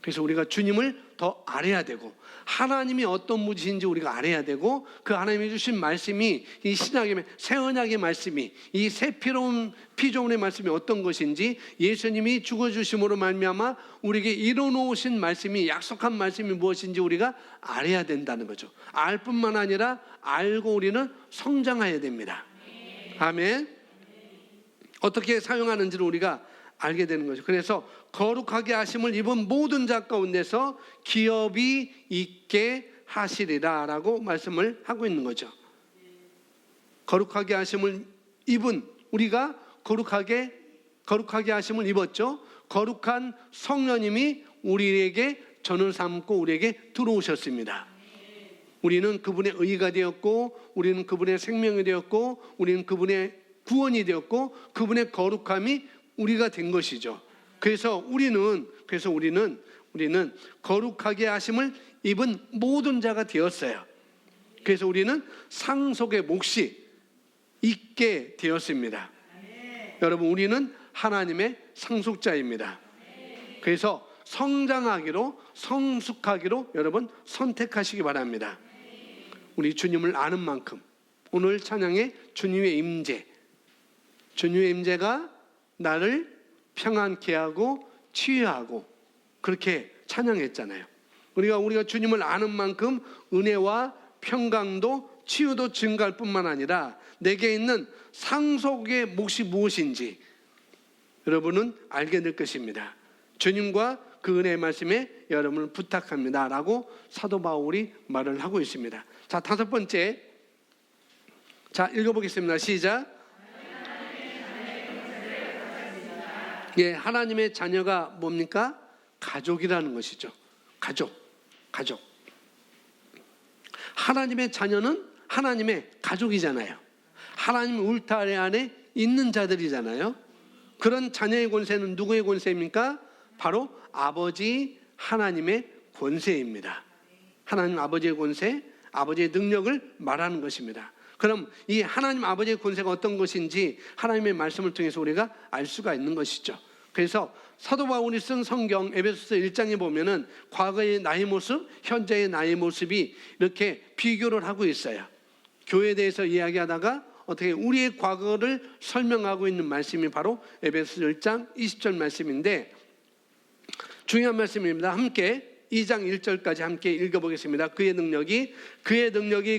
그래서 우리가 주님을 더 알아야 되고 하나님이 어떤 분이신지 우리가 알아야 되고, 그 하나님이 주신 말씀이, 이 신약의 새 언약의 말씀이, 이 새 피조물의 말씀이 어떤 것인지, 예수님이 죽어주심으로 말미암아 우리에게 이뤄놓으신 말씀이, 약속한 말씀이 무엇인지 우리가 알아야 된다는 거죠. 알 뿐만 아니라 알고 우리는 성장해야 됩니다. 아멘. 어떻게 사용하는지를 우리가 알게 되는 거죠. 그래서 거룩하게 하심을 입은 모든 자 가운데서 기업이 있게 하시리라 라고 말씀을 하고 있는 거죠. 거룩하게 하심을 입은, 우리가 거룩하게 하심을 입었죠. 거룩한 성령님이 우리에게 전을 삼고 우리에게 들어오셨습니다. 우리는 그분의 의가 되었고, 우리는 그분의 생명이 되었고, 우리는 그분의 구원이 되었고, 그분의 거룩함이 우리가 된 것이죠. 그래서 우리는 거룩하게 하심을 입은 모든 자가 되었어요. 그래서 우리는 상속의 몫이 있게 되었습니다. 여러분, 우리는 하나님의 상속자입니다. 그래서 성장하기로, 성숙하기로 여러분 선택하시기 바랍니다. 우리 주님을 아는 만큼. 오늘 찬양의 주님의 임재, 주님의 임재가 나를 평안케 하고 치유하고, 그렇게 찬양했잖아요. 우리가 주님을 아는 만큼 은혜와 평강도 치유도 증가할 뿐만 아니라 내게 있는 상속의 몫이 무엇인지 여러분은 알게 될 것입니다. 주님과 그 은혜의 말씀에 여러분을 부탁합니다 라고 사도 바울이 말을 하고 있습니다. 자, 다섯 번째, 자, 읽어보겠습니다. 시작. 예, 하나님의 자녀가 뭡니까? 가족이라는 것이죠. 가족. 하나님의 자녀는 하나님의 가족이잖아요. 하나님 울타리 안에 있는 자들이잖아요. 그런 자녀의 권세는 누구의 권세입니까? 바로 아버지 하나님의 권세입니다. 하나님 아버지의 권세, 아버지의 능력을 말하는 것입니다. 그럼 이 하나님 아버지의 권세가 어떤 것인지 하나님의 말씀을 통해서 우리가 알 수가 있는 것이죠. 그래서 사도 바울이 쓴 성경 에베소서 1장에 보면은 과거의 나의 모습, 현재의 나의 모습이 이렇게 비교를 하고 있어요. 교회에 대해서 이야기하다가 어떻게 우리의 과거를 설명하고 있는 말씀이 바로 에베소서 1장 20절 말씀인데, 중요한 말씀입니다. 함께 2장 1절까지 함께 읽어보겠습니다. 그의 능력이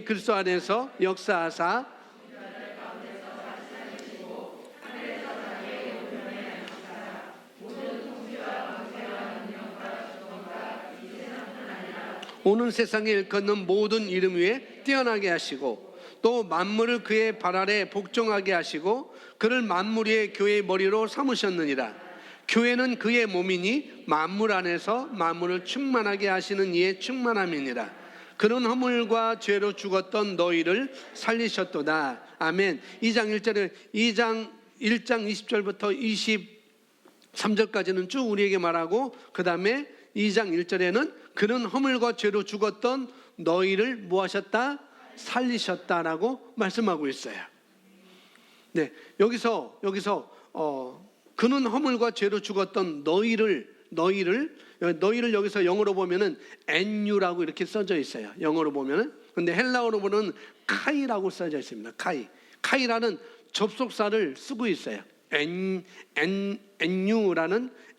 그리스도 안에서 역사하사 오는 세상에 일컫는 모든 이름 위에 뛰어나게 하시고, 또 만물을 그의 발 아래 복종하게 하시고, 그를 만물 위에 교회의 머리로 삼으셨느니라. 교회는 그의 몸이니 만물 안에서 만물을 충만하게 하시는 이의 충만함이니라. 그런 허물과 죄로 죽었던 너희를 살리셨도다. 아멘. 2장 1장 20절부터 23절까지는 쭉 우리에게 말하고, 그 다음에 2장 1절에는 그는 허물과 죄로 죽었던 너희를 뭐 하셨다? 살리셨다라고 말씀하고 있어요. 네, 여기서 그는 허물과 죄로 죽었던 너희를 여기서 영어로 보면은 NU라고 이렇게 써져 있어요. 영어로 보면은. 근데 헬라어로 보면 카이라고 써져 있습니다. 카이라는 접속사를 쓰고 있어요.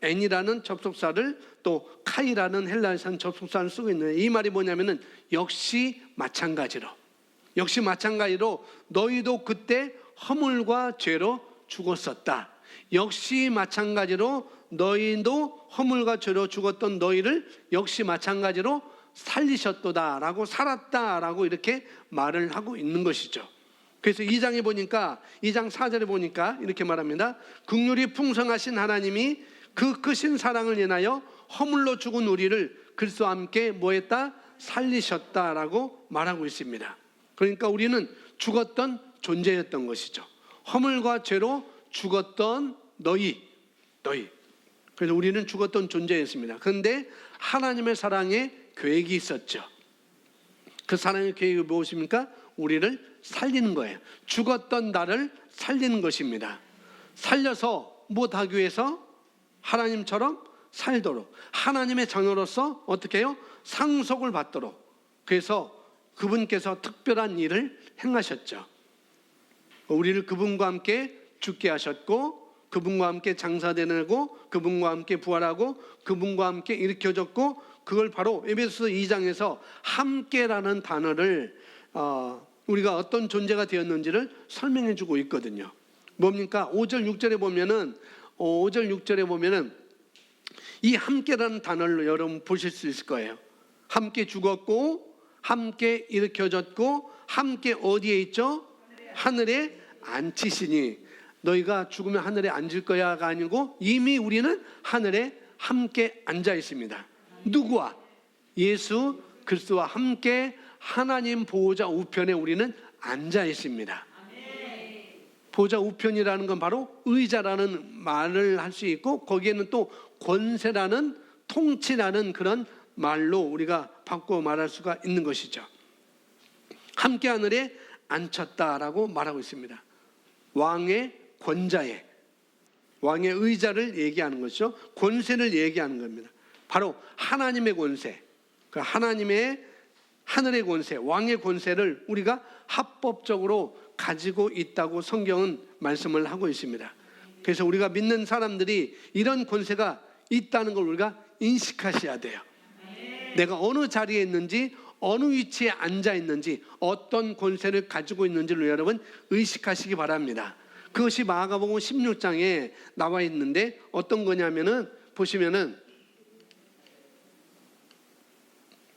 N이라는 접속사를 또 카이라는 헬라어에서는 접속사를 쓰고 있는데, 이 말이 뭐냐면은 역시 마찬가지로 너희도 그때 허물과 죄로 죽었었다. 역시 마찬가지로 너희도 허물과 죄로 죽었던 너희를 역시 마찬가지로 살리셨도다라고, 살았다라고 이렇게 말을 하고 있는 것이죠. 그래서 2장에 보니까, 2장 4절에 보니까 이렇게 말합니다. 긍휼이 풍성하신 하나님이 그 크신 사랑을 인하여 허물로 죽은 우리를 그리스도와 함께 뭐했다? 살리셨다라고 말하고 있습니다. 그러니까 우리는 죽었던 존재였던 것이죠. 허물과 죄로 죽었던 너희. 그래서 우리는 죽었던 존재였습니다. 그런데 하나님의 사랑의 계획이 있었죠. 그 사랑의 계획이 무엇입니까? 우리를 살리는 거예요. 죽었던 나를 살리는 것입니다. 살려서 무엇하기 위해서? 하나님처럼 살도록, 하나님의 자녀로서 어떻게 해요? 상속을 받도록. 그래서 그분께서 특별한 일을 행하셨죠. 우리를 그분과 함께 죽게 하셨고, 그분과 함께 장사되고, 그분과 함께 부활하고, 그분과 함께 일으켜졌고, 그걸 바로 에베소서 2장에서 함께라는 단어를 우리가 어떤 존재가 되었는지를 설명해 주고 있거든요. 뭡니까? 5절 6절에 보면은 이 함께라는 단어를 여러분 보실 수 있을 거예요. 함께 죽었고, 함께 일으켜졌고, 함께 어디에 있죠? 하늘에 앉히시니. 너희가 죽으면 하늘에 앉을 거야가 아니고 이미 우리는 하늘에 함께 앉아 있습니다. 누구와? 예수 그리스도와 함께 하나님 보호자 우편에 우리는 앉아 있습니다. 보호자 우편이라는 건 바로 의자라는 말을 할 수 있고, 거기에는 또 권세라는, 통치라는 그런 말로 우리가 바꾸어 말할 수가 있는 것이죠. 함께 하늘에 앉혔다라고 말하고 있습니다. 왕의 권자에, 왕의 의자를 얘기하는 것이죠. 권세를 얘기하는 겁니다. 바로 하나님의 권세, 그 하나님의 하늘의 권세, 왕의 권세를 우리가 합법적으로 가지고 있다고 성경은 말씀을 하고 있습니다. 그래서 우리가 믿는 사람들이 이런 권세가 있다는 걸 우리가 인식하셔야 돼요. 내가 어느 자리에 있는지, 어느 위치에 앉아 있는지, 어떤 권세를 가지고 있는지를 여러분 의식하시기 바랍니다. 그것이 마가복음 16장에 나와 있는데 어떤 거냐면은 보시면은,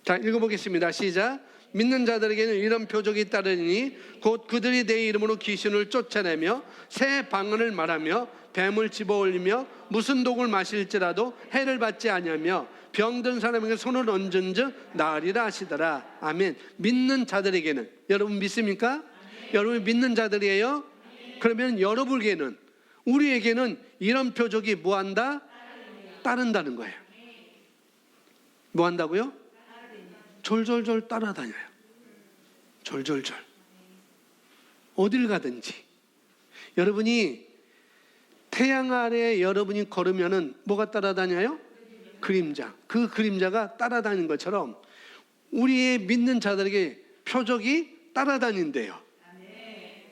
자, 읽어보겠습니다. 시작. 믿는 자들에게는 이런 표적이 따르니 곧 그들이 내 이름으로 귀신을 쫓아내며 새 방언을 말하며 뱀을 집어올리며 무슨 독을 마실지라도 해를 받지 아니하며 병든 사람에게 손을 얹은즉 나으리라 하시더라. 아멘. 믿는 자들에게는, 여러분 믿습니까? 여러분 믿는 자들이에요? 그러면 여러분에게는, 우리에게는 이런 표적이 뭐한다? 따른다는 거예요. 뭐 한다고요? 졸졸졸 따라다녀요. 졸졸졸. 어딜 가든지. 여러분이 태양 아래에 여러분이 걸으면은 뭐가 따라다녀요? 그림자. 그 그림자가 따라다니는 것처럼 우리의 믿는 자들에게 표적이 따라다닌대요.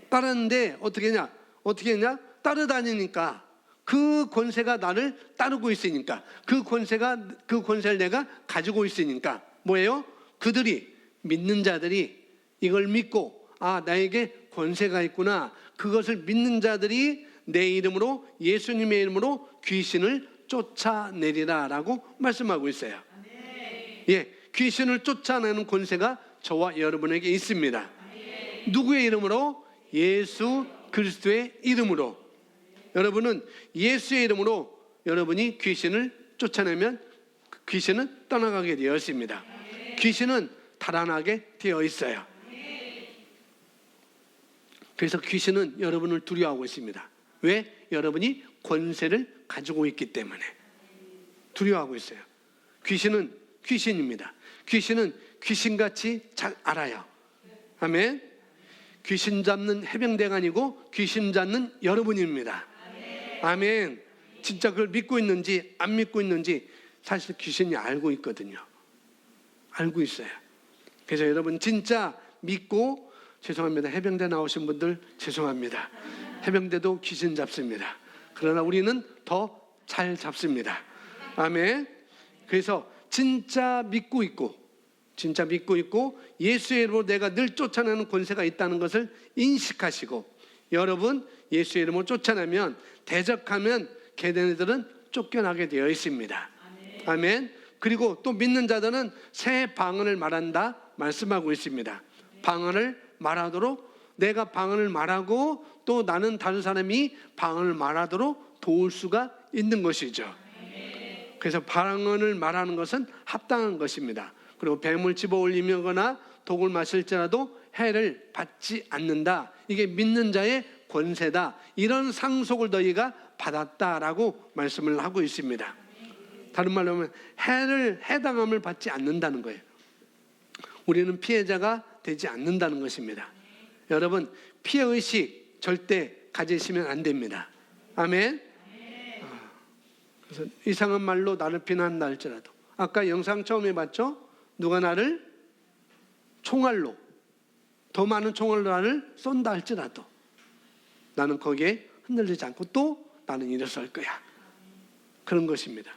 따르는데 어떻게 했냐? 따라다니니까 그 권세가 나를 따르고 있으니까, 그 권세를 내가 가지고 있으니까 뭐예요? 그들이, 믿는 자들이 이걸 믿고, 아, 나에게 권세가 있구나, 그것을 믿는 자들이 내 이름으로, 예수님의 이름으로 귀신을 쫓아내리라 라고 말씀하고 있어요. 예, 귀신을 쫓아내는 권세가 저와 여러분에게 있습니다. 누구의 이름으로? 예수 그리스도의 이름으로. 여러분은 예수의 이름으로 여러분이 귀신을 쫓아내면 귀신은 떠나가게 되어 있습니다. 귀신은 달아나게 되어 있어요. 그래서 귀신은 여러분을 두려워하고 있습니다. 왜? 여러분이 권세를 가지고 있기 때문에 두려워하고 있어요. 귀신은 귀신입니다. 귀신은 귀신같이 잘 알아요. 아멘. 귀신 잡는 해병대가 아니고 귀신 잡는 여러분입니다. 아멘. 진짜 그걸 믿고 있는지 안 믿고 있는지 사실 귀신이 알고 있거든요. 알고 있어요. 그래서 여러분 진짜 믿고, 죄송합니다, 해병대 나오신 분들 죄송합니다. 해병대도 귀신 잡습니다. 그러나 우리는 더 잘 잡습니다. 아멘. 그래서 진짜 믿고 있고 예수의 이름으로 내가 늘 쫓아내는 권세가 있다는 것을 인식하시고, 여러분 예수의 이름으로 쫓아내면, 대적하면 걔네들은 쫓겨나게 되어 있습니다. 아멘. 그리고 또 믿는 자들은 새 방언을 말한다 말씀하고 있습니다. 방언을 말하도록, 내가 방언을 말하고 또 나는 다른 사람이 방언을 말하도록 도울 수가 있는 것이죠. 그래서 방언을 말하는 것은 합당한 것입니다. 그리고 뱀을 집어 올리거나 독을 마실지라도 해를 받지 않는다. 이게 믿는 자의 권세다. 이런 상속을 너희가 받았다라고 말씀을 하고 있습니다. 다른 말로 하면 해당함을 받지 않는다는 거예요. 우리는 피해자가 되지 않는다는 것입니다. 여러분, 피해의식 절대 가지시면 안 됩니다. 아멘. 그래서 이상한 말로 나를 비난한다 할지라도, 아까 영상 처음에 봤죠? 누가 나를 총알로, 더 많은 총알로 나를 쏜다 할지라도 나는 거기에 흔들리지 않고 또 나는 일어설 거야. 그런 것입니다.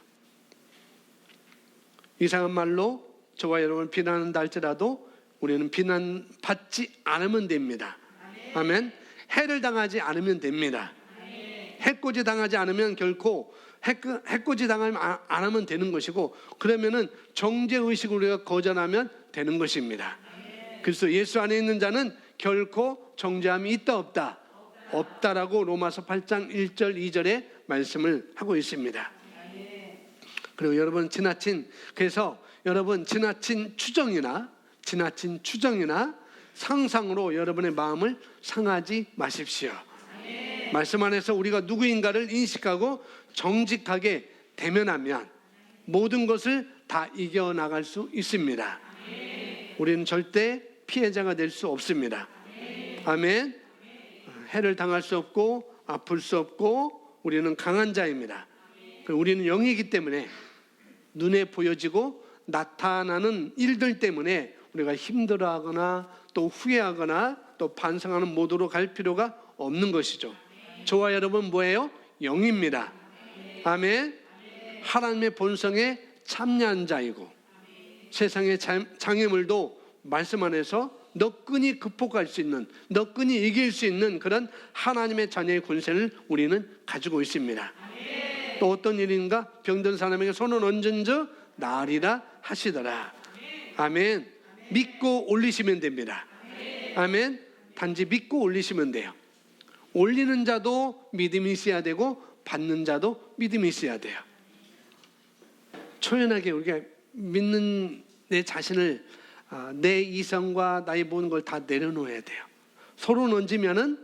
이상한 말로 저와 여러분을 비난한다 할지라도 우리는 비난받지 않으면 됩니다. 아멘. 해를 당하지 않으면 됩니다. 해코지 당하지 않으면 결코 해코지 당하면 안 하면 되는 것이고, 그러면은 정죄의식을 우리가 거절하면 되는 것입니다. 그래서 예수 안에 있는 자는 결코 정죄함이 있다 없다? 없다라고 로마서 8장 1절 2절에 말씀을 하고 있습니다. 그리고 여러분 그래서 여러분 지나친 추정이나 상상으로 여러분의 마음을 상하지 마십시오. 말씀 안에서 우리가 누구인가를 인식하고 정직하게 대면하면 모든 것을 다 이겨나갈 수 있습니다. 우리는 절대 피해자가 될 수 없습니다. 아멘. 해를 당할 수 없고 아플 수 없고 우리는 강한 자입니다. 우리는 영이기 때문에 눈에 보여지고 나타나는 일들 때문에 우리가 힘들어하거나 또 후회하거나 또 반성하는 모드로 갈 필요가 없는 것이죠. 저와 여러분 뭐예요? 영입니다. 아멘. 하나님의 본성에 참여한 자이고 세상의 장애물도 말씀 안에서 너끈히 극복할 수 있는, 너끈히 이길 수 있는 그런 하나님의 자녀의 권세를 우리는 가지고 있습니다. 또 어떤 일인가? 병든 사람에게 손을 얹은즉 나으리라 하시더라. 아멘. 믿고 올리시면 됩니다. 아멘. 단지 믿고 올리시면 돼요. 올리는 자도 믿음이 있어야 되고 받는 자도 믿음이 있어야 돼요. 초연하게 우리가 믿는 내 자신을 내 이성과 나의 모든 걸 다 내려놓아야 돼요. 서로 얹으면은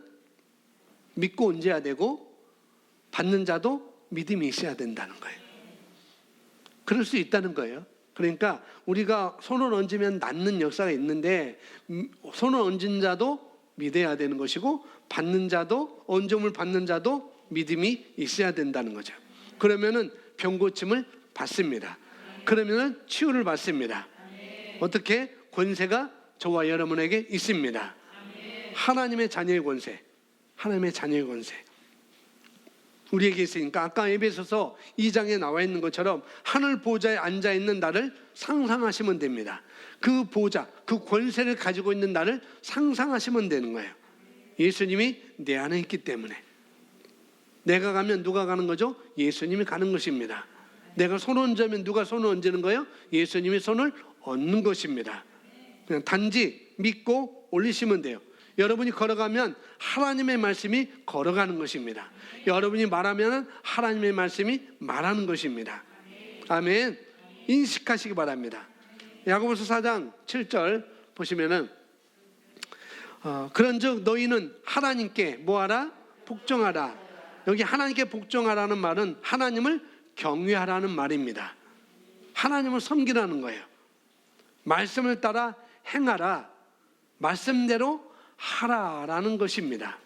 믿고 얹어야 되고 받는 자도 믿음이 있어야 된다는 거예요. 그럴 수 있다는 거예요. 그러니까 우리가 손을 얹으면 낫는 역사가 있는데 손을 얹은 자도 믿어야 되는 것이고 받는 자도 얹음을 받는 자도 믿음이 있어야 된다는 거죠. 그러면은 병 고침을 받습니다. 그러면은 치유를 받습니다. 어떻게? 권세가 저와 여러분에게 있습니다. 하나님의 자녀의 권세, 하나님의 자녀의 권세 우리에게 있으니까 아까 에베소서 2장에 나와 있는 것처럼 하늘 보좌에 앉아 있는 나를 상상하시면 됩니다. 그 보좌, 그 권세를 가지고 있는 나를 상상하시면 되는 거예요. 예수님이 내 안에 있기 때문에. 내가 가면 누가 가는 거죠? 예수님이 가는 것입니다. 내가 손을 얹으면 누가 손을 얹는 거예요? 예수님이 손을 얹는 것입니다. 그냥 단지 믿고 올리시면 돼요. 여러분이 걸어가면 하나님의 말씀이 걸어가는 것입니다. 여러분이 말하면 하나님의 말씀이 말하는 것입니다. 아멘. 인식하시기 바랍니다. 야고보서 4장 7절 보시면은 그런즉 너희는 하나님께 뭐하라? 복종하라. 여기 하나님께 복종하라는 말은 하나님을 경외하라는 말입니다. 하나님을 섬기라는 거예요. 말씀을 따라 행하라. 말씀대로 하라라는 것입니다.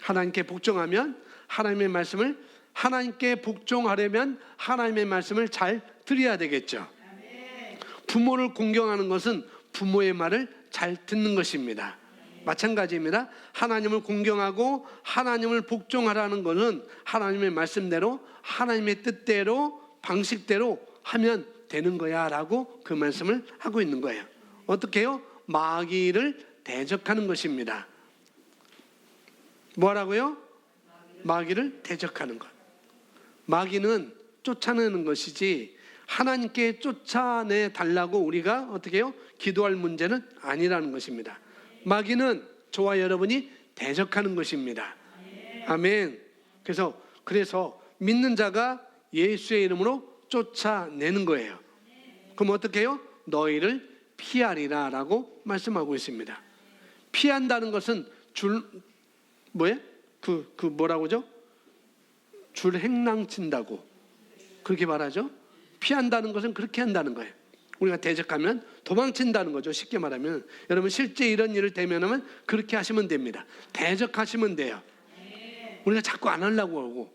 하나님께 복종하면 하나님의 말씀을 하나님께 복종하려면 하나님의 말씀을 잘 들어야 되겠죠. 부모를 공경하는 것은 부모의 말을 잘 듣는 것입니다. 마찬가지입니다. 하나님을 공경하고 하나님을 복종하라는 것은 하나님의 말씀대로 하나님의 뜻대로 방식대로 하면 되는 거야 라고 그 말씀을 하고 있는 거예요. 어떻게 해요? 마귀를 대적하는 것입니다. 뭐라고요? 마귀를 대적하는 것. 마귀는 쫓아내는 것이지 하나님께 쫓아내 달라고 우리가 어떻게 해요? 기도할 문제는 아니라는 것입니다. 마귀는 저와 여러분이 대적하는 것입니다. 아멘. 그래서 믿는 자가 예수의 이름으로 쫓아내는 거예요. 그럼 어떻게 해요? 너희를 피하리라 라고 말씀하고 있습니다. 피한다는 것은 뭐라고죠? 줄 행랑친다고 그렇게 말하죠. 피한다는 것은 그렇게 한다는 거예요. 우리가 대적하면 도망친다는 거죠. 쉽게 말하면 여러분 실제 이런 일을 대면하면 그렇게 하시면 됩니다. 대적하시면 돼요. 우리가 자꾸 안 하려고 하고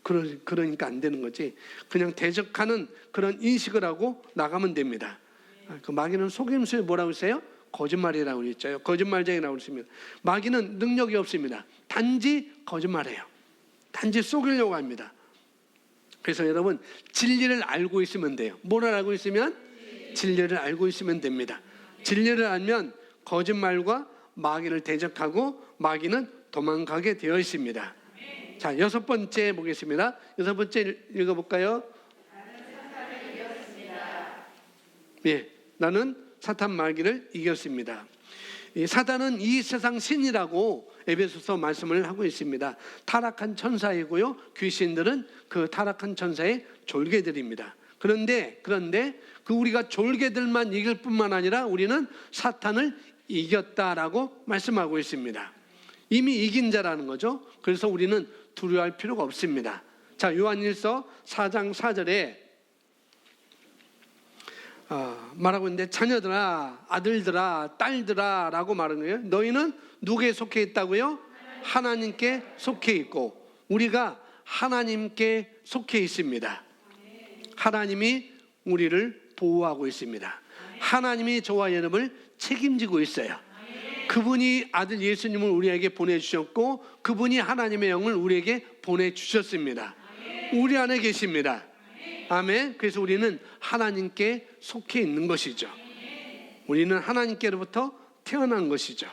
그러니까 안 되는 거지. 그냥 대적하는 그런 인식을 하고 나가면 됩니다. 그 마귀는 속임수에 뭐라고 했어요? 거짓말이라고 했죠. 거짓말쟁이라고 했습니다. 마귀는 능력이 없습니다. 단지 거짓말해요. 단지 속이려고 합니다. 그래서 여러분 진리를 알고 있으면 돼요. 뭘 알고 있으면? 진리를 알고 있으면 됩니다. 진리를 알면 거짓말과 마귀를 대적하고 마귀는 도망가게 되어 있습니다. 자, 6번째 보겠습니다. 6번째 읽어볼까요? 예, 나는 사탄 마귀를 이겼습니다. 사탄은 이 세상 신이라고 에베소서 말씀을 하고 있습니다. 타락한 천사이고요. 귀신들은 그 타락한 천사의 졸개들입니다. 그런데 그 우리가 졸개들만 이길 뿐만 아니라 우리는 사탄을 이겼다라고 말씀하고 있습니다. 이미 이긴 자라는 거죠. 그래서 우리는 두려워할 필요가 없습니다. 자, 요한일서 4장 4절에 말하고 있는데 자녀들아, 아들들아, 딸들아 라고 말하는 거예요. 너희는 누구에 속해 있다고요? 하나님께 속해 있고 우리가 하나님께 속해 있습니다. 하나님이 우리를 보호하고 있습니다. 하나님이 저와 여러분을 책임지고 있어요. 그분이 아들 예수님을 우리에게 보내주셨고 그분이 하나님의 영을 우리에게 보내주셨습니다. 우리 안에 계십니다. 아멘. 그래서 우리는 하나님께 속해 있는 것이죠. 우리는 하나님께로부터 태어난 것이죠.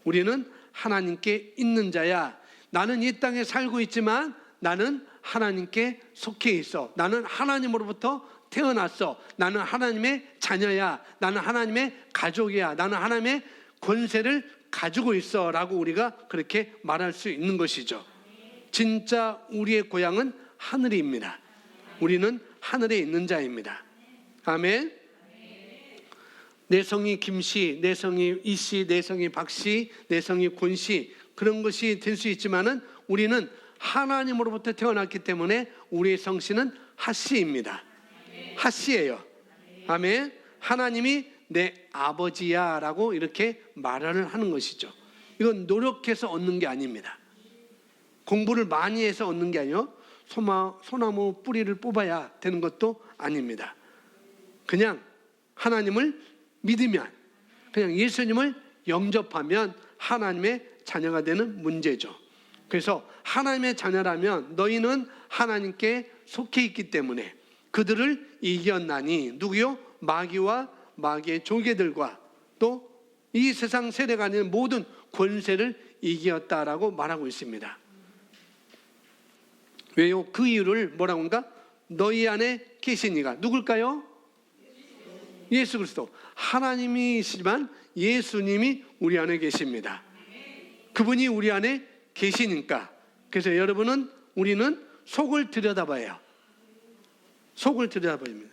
우리는 하나님께 있는 자야. 나는 이 땅에 살고 있지만 나는 하나님께 속해 있어. 나는 하나님으로부터 태어났어. 나는 하나님의 자녀야. 나는 하나님의 가족이야. 나는 하나님의 권세를 가지고 있어 라고 우리가 그렇게 말할 수 있는 것이죠. 진짜 우리의 고향은 하늘입니다. 우리는 하늘에 있는 자입니다. 아멘. 내 성이 김씨, 내 성이 이씨, 내 성이 박씨, 내 성이 권씨 그런 것이 될 수 있지만은 우리는 하나님으로부터 태어났기 때문에 우리의 성씨는 하씨입니다. 하씨예요. 아멘. 하나님이 내 아버지야 라고 이렇게 말을 하는 것이죠. 이건 노력해서 얻는 게 아닙니다. 공부를 많이 해서 얻는 게 아니요 소나무 뿌리를 뽑아야 되는 것도 아닙니다. 그냥 하나님을 믿으면, 그냥 예수님을 영접하면 하나님의 자녀가 되는 문제죠. 그래서 하나님의 자녀라면 너희는 하나님께 속해 있기 때문에 그들을 이겼나니 누구요? 마귀와 마귀의 조개들과 또 이 세상 세대가 아닌 모든 권세를 이겼다라고 말하고 있습니다. 왜요? 그 이유를 뭐라고 한가? 너희 안에 계시니가 누굴까요? 예수 그리스도. 하나님이시지만 예수님이 우리 안에 계십니다. 그분이 우리 안에 계시니까. 그래서 여러분은 우리는 속을 들여다봐요. 속을 들여다봅니다.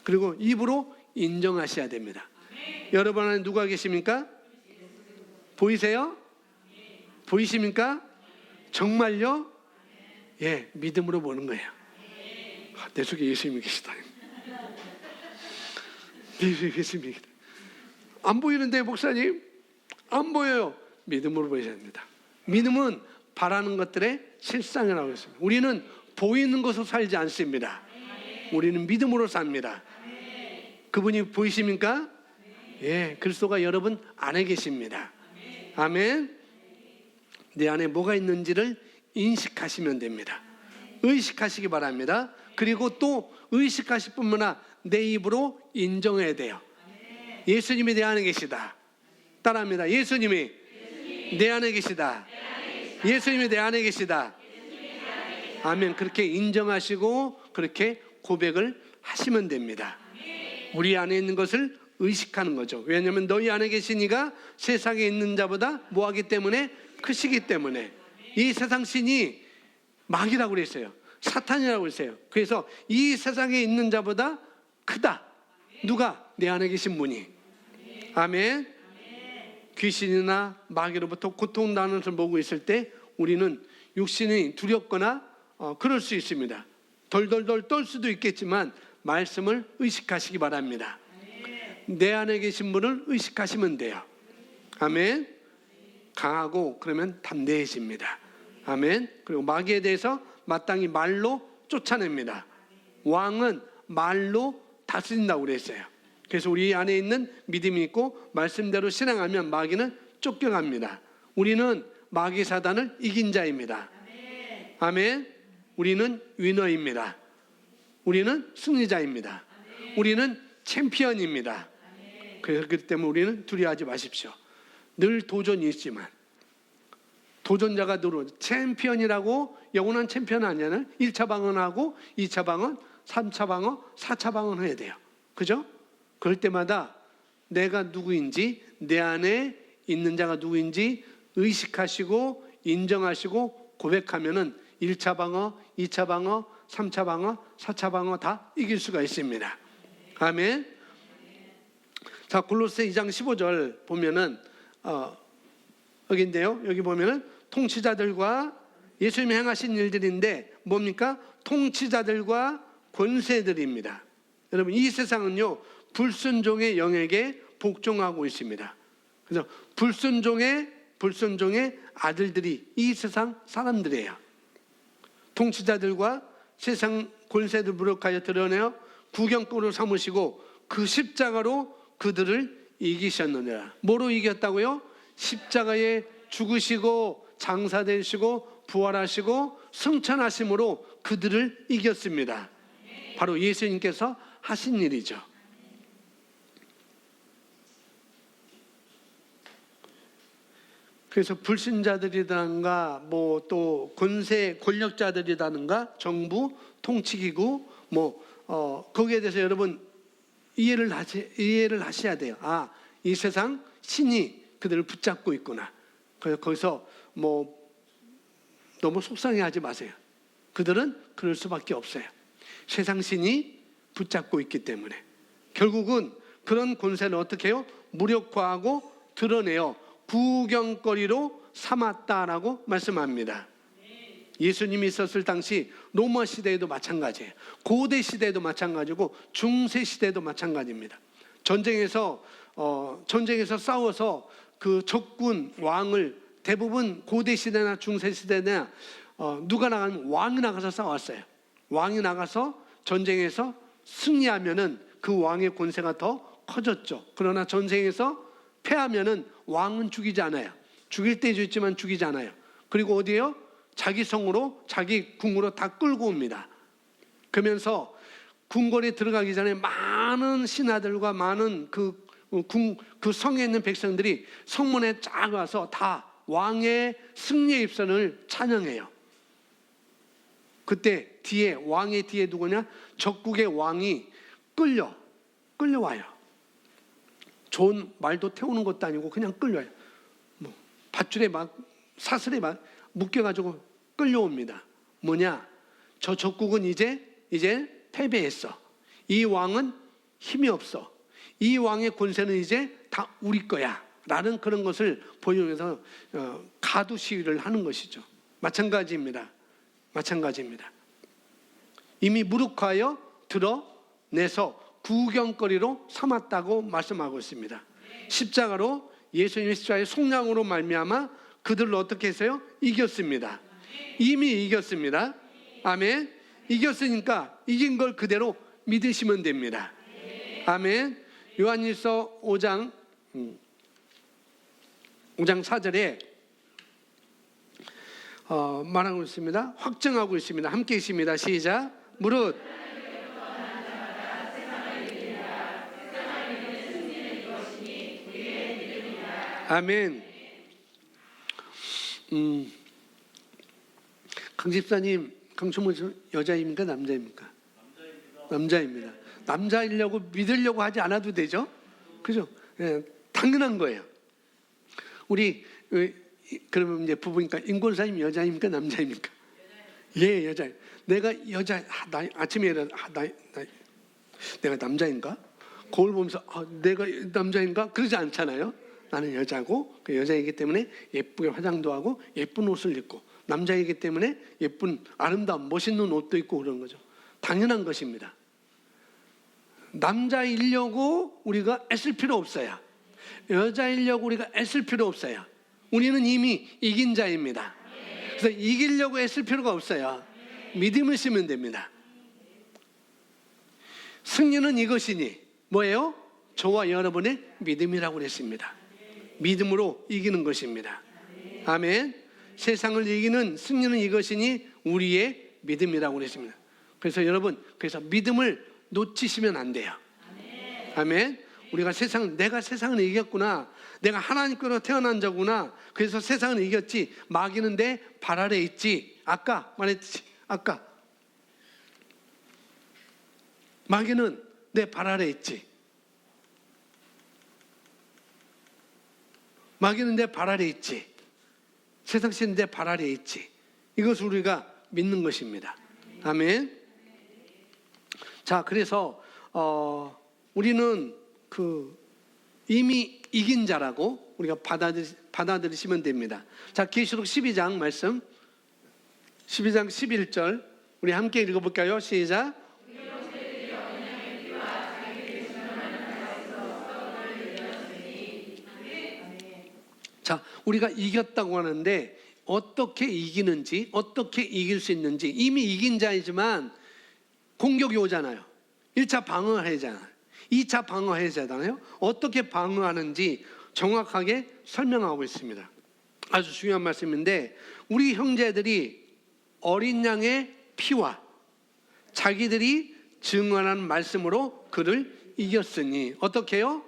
그리고 입으로 인정하셔야 됩니다. 여러분 안에 누가 계십니까? 보이세요? 보이십니까? 정말요? 예, 믿음으로 보는 거예요. 내 속에 예수님이 계시다. 예수님이 계십니다. 안 보이는데 목사님? 안 보여요. 믿음으로 보셔야 됩니다. 믿음은 바라는 것들의 실상이라고 했습니다. 우리는 보이는 것으로 살지 않습니다. 우리는 믿음으로 삽니다. 그분이 보이십니까? 예, 그리스도가 여러분 안에 계십니다. 아멘. 내 안에 뭐가 있는지를 인식하시면 됩니다. 의식하시기 바랍니다. 그리고 또 의식하실 뿐만 아니라 내 입으로 인정해야 돼요. 예수님이 내 안에 계시다. 따라합니다. 예수님이 내 안에 계시다. 예수님이 내 안에 계시다. 아멘. 그렇게 인정하시고 그렇게 고백을 하시면 됩니다. 우리 안에 있는 것을 의식하는 거죠. 왜냐하면 너희 안에 계시니가 세상에 있는 자보다 뭐하기 때문에? 크시기 때문에. 이 세상 신이 마귀라고 그랬어요. 사탄이라고 그랬어요. 그래서 이 세상에 있는 자보다 크다. 누가? 내 안에 계신 분이. 아멘. 귀신이나 마귀로부터 고통당하는 것을 보고 있을 때 우리는 육신이 두렵거나 그럴 수 있습니다. 덜덜덜 떨 수도 있겠지만 말씀을 의식하시기 바랍니다. 내 안에 계신 분을 의식하시면 돼요. 아멘. 강하고 그러면 담대해집니다. 아멘. 그리고 마귀에 대해서 마땅히 말로 쫓아냅니다. 왕은 말로 다스린다고 그랬어요. 그래서 우리 안에 있는 믿음이 있고 말씀대로 실행하면 마귀는 쫓겨갑니다. 우리는 마귀 사단을 이긴 자입니다. 아멘. 우리는 위너입니다. 우리는 승리자입니다. 우리는 챔피언입니다. 그렇기 때문에 우리는 두려워하지 마십시오. 늘 도전이 있지만 도전자가 늘 챔피언이라고 영원한 챔피언 아니잖아요. 1차 방언하고 2차 방언, 3차 방언, 4차 방언 해야 돼요. 그죠? 그럴 때마다 내가 누구인지, 내 안에 있는 자가 누구인지 의식하시고 인정하시고 고백하면은 1차 방어, 2차 방어, 3차 방어, 4차 방어 다 이길 수가 있습니다. 아멘. 자, 골로새 2장 15절 보면은 여기인데요. 여기 보면은 통치자들과 예수님이 행하신 일들인데 뭡니까? 통치자들과 권세들입니다. 여러분, 이 세상은요, 불순종의 영에게 복종하고 있습니다. 그래서 불순종의 아들들이 이 세상 사람들이에요. 통치자들과 세상 권세들 무력하여 드러내어 구경꾼으로 삼으시고 그 십자가로 그들을 이기셨느니라. 뭐로 이겼다고요? 십자가에 죽으시고 장사되시고 부활하시고 승천하심으로 그들을 이겼습니다. 바로 예수님께서 하신 일이죠. 그래서 불신자들이라든가 뭐 또 권력자들이라든가 정부, 통치기구 거기에 대해서 여러분 이해를 하셔야 돼요. 아, 이 세상 신이 그들을 붙잡고 있구나. 그래서 거기서 너무 속상해하지 마세요. 그들은 그럴 수밖에 없어요. 세상 신이 붙잡고 있기 때문에 결국은 그런 권세는 어떻게 해요? 무력화하고 드러내어 구경거리로 삼았다라고 말씀합니다. 예수님이 있었을 당시 로마 시대에도 마찬가지예요. 고대 시대에도 마찬가지고 중세 시대에도 마찬가지입니다. 전쟁에서 싸워서 그 적군 왕을 대부분 고대 시대나 중세 시대나 누가 나가면 왕이 나가서 싸웠어요. 왕이 나가서 전쟁에서 승리하면은 그 왕의 권세가 더 커졌죠. 그러나 전쟁에서 패하면은 왕은 죽이지 않아요. 죽일 때 죽지만 죽이지 않아요. 그리고 어디에요? 자기 성으로, 자기 궁으로 다 끌고 옵니다. 그러면서 궁궐에 들어가기 전에 많은 신하들과 많은 그 성에 있는 백성들이 성문에 쫙 와서 다 왕의 승리의 입선을 찬양해요. 그때 왕의 뒤에 누구냐? 적국의 왕이 끌려와요. 좋은 말도 태우는 것도 아니고 그냥 끌려요. 밧줄에 사슬에 묶여가지고 끌려옵니다. 뭐냐? 저 적국은 이제 패배했어. 이 왕은 힘이 없어. 이 왕의 권세는 이제 다 우리 거야. 라는 그런 것을 보여주면서 가두 시위를 하는 것이죠. 마찬가지입니다. 이미 무력화하여 드러내서 구경거리로 삼았다고 말씀하고 있습니다. 십자가로 예수님의 십자가의 속량으로 말미암아 그들을 어떻게 했어요? 이겼습니다. 이미 이겼습니다. 아멘. 이겼으니까 이긴 걸 그대로 믿으시면 됩니다. 아멘. 요한일서 5장 4절에 말하고 있습니다. 확증하고 있습니다. 함께 있습니다. 시작. 무릇 아멘. 강 집사님, 강충모 여자입니까? 남자입니까? 남자입니다. 남자이려고 믿으려고 하지 않아도 되죠? 그죠? 예, 당연한 거예요. 우리 그러면 이제 부부니까 인권사님 여자입니까? 남자입니까? 예, 여자예요. 내가 여자, 아침에 일어나, 내가 남자인가? 거울 보면서 내가 남자인가? 그러지 않잖아요. 나는 여자고 그 여자이기 때문에 예쁘게 화장도 하고 예쁜 옷을 입고 남자이기 때문에 예쁜 아름다운 멋있는 옷도 입고 그런 거죠. 당연한 것입니다. 남자이려고 우리가 애쓸 필요 없어요. 여자이려고 우리가 애쓸 필요 없어요. 우리는 이미 이긴 자입니다. 그래서 이기려고 애쓸 필요가 없어요. 믿음을 쓰면 됩니다. 승리는 이것이니 뭐예요? 저와 여러분의 믿음이라고 그랬습니다. 믿음으로 이기는 것입니다. 아멘. 세상을 이기는 승리는 이것이니 우리의 믿음이라고 그랬습니다. 그래서 여러분, 믿음을 놓치시면 안 돼요. 아멘. 우리가 내가 세상을 이겼구나. 내가 하나님께로 태어난 자구나. 그래서 세상을 이겼지. 마귀는 내 발 아래 있지. 아까 말했지. 마귀는 내 발 아래 있지. 마귀는 내 발 아래 있지. 세상 신은 내 발 아래 있지. 이것을 우리가 믿는 것입니다. 아멘. 자, 그래서 우리는 이미 이긴 자라고 우리가 받아들이시면 됩니다. 자, 계시록 12장 말씀 12장 11절 우리 함께 읽어볼까요? 시작. 자, 우리가 이겼다고 하는데 어떻게 이기는지, 어떻게 이길 수 있는지, 이미 이긴 자이지만 공격이 오잖아요. 1차 방어해야 하잖아요. 2차 방어해야 하잖아요. 어떻게 방어하는지 정확하게 설명하고 있습니다. 아주 중요한 말씀인데, 우리 형제들이 어린 양의 피와 자기들이 증언하는 말씀으로 그를 이겼으니, 어떻게 해요?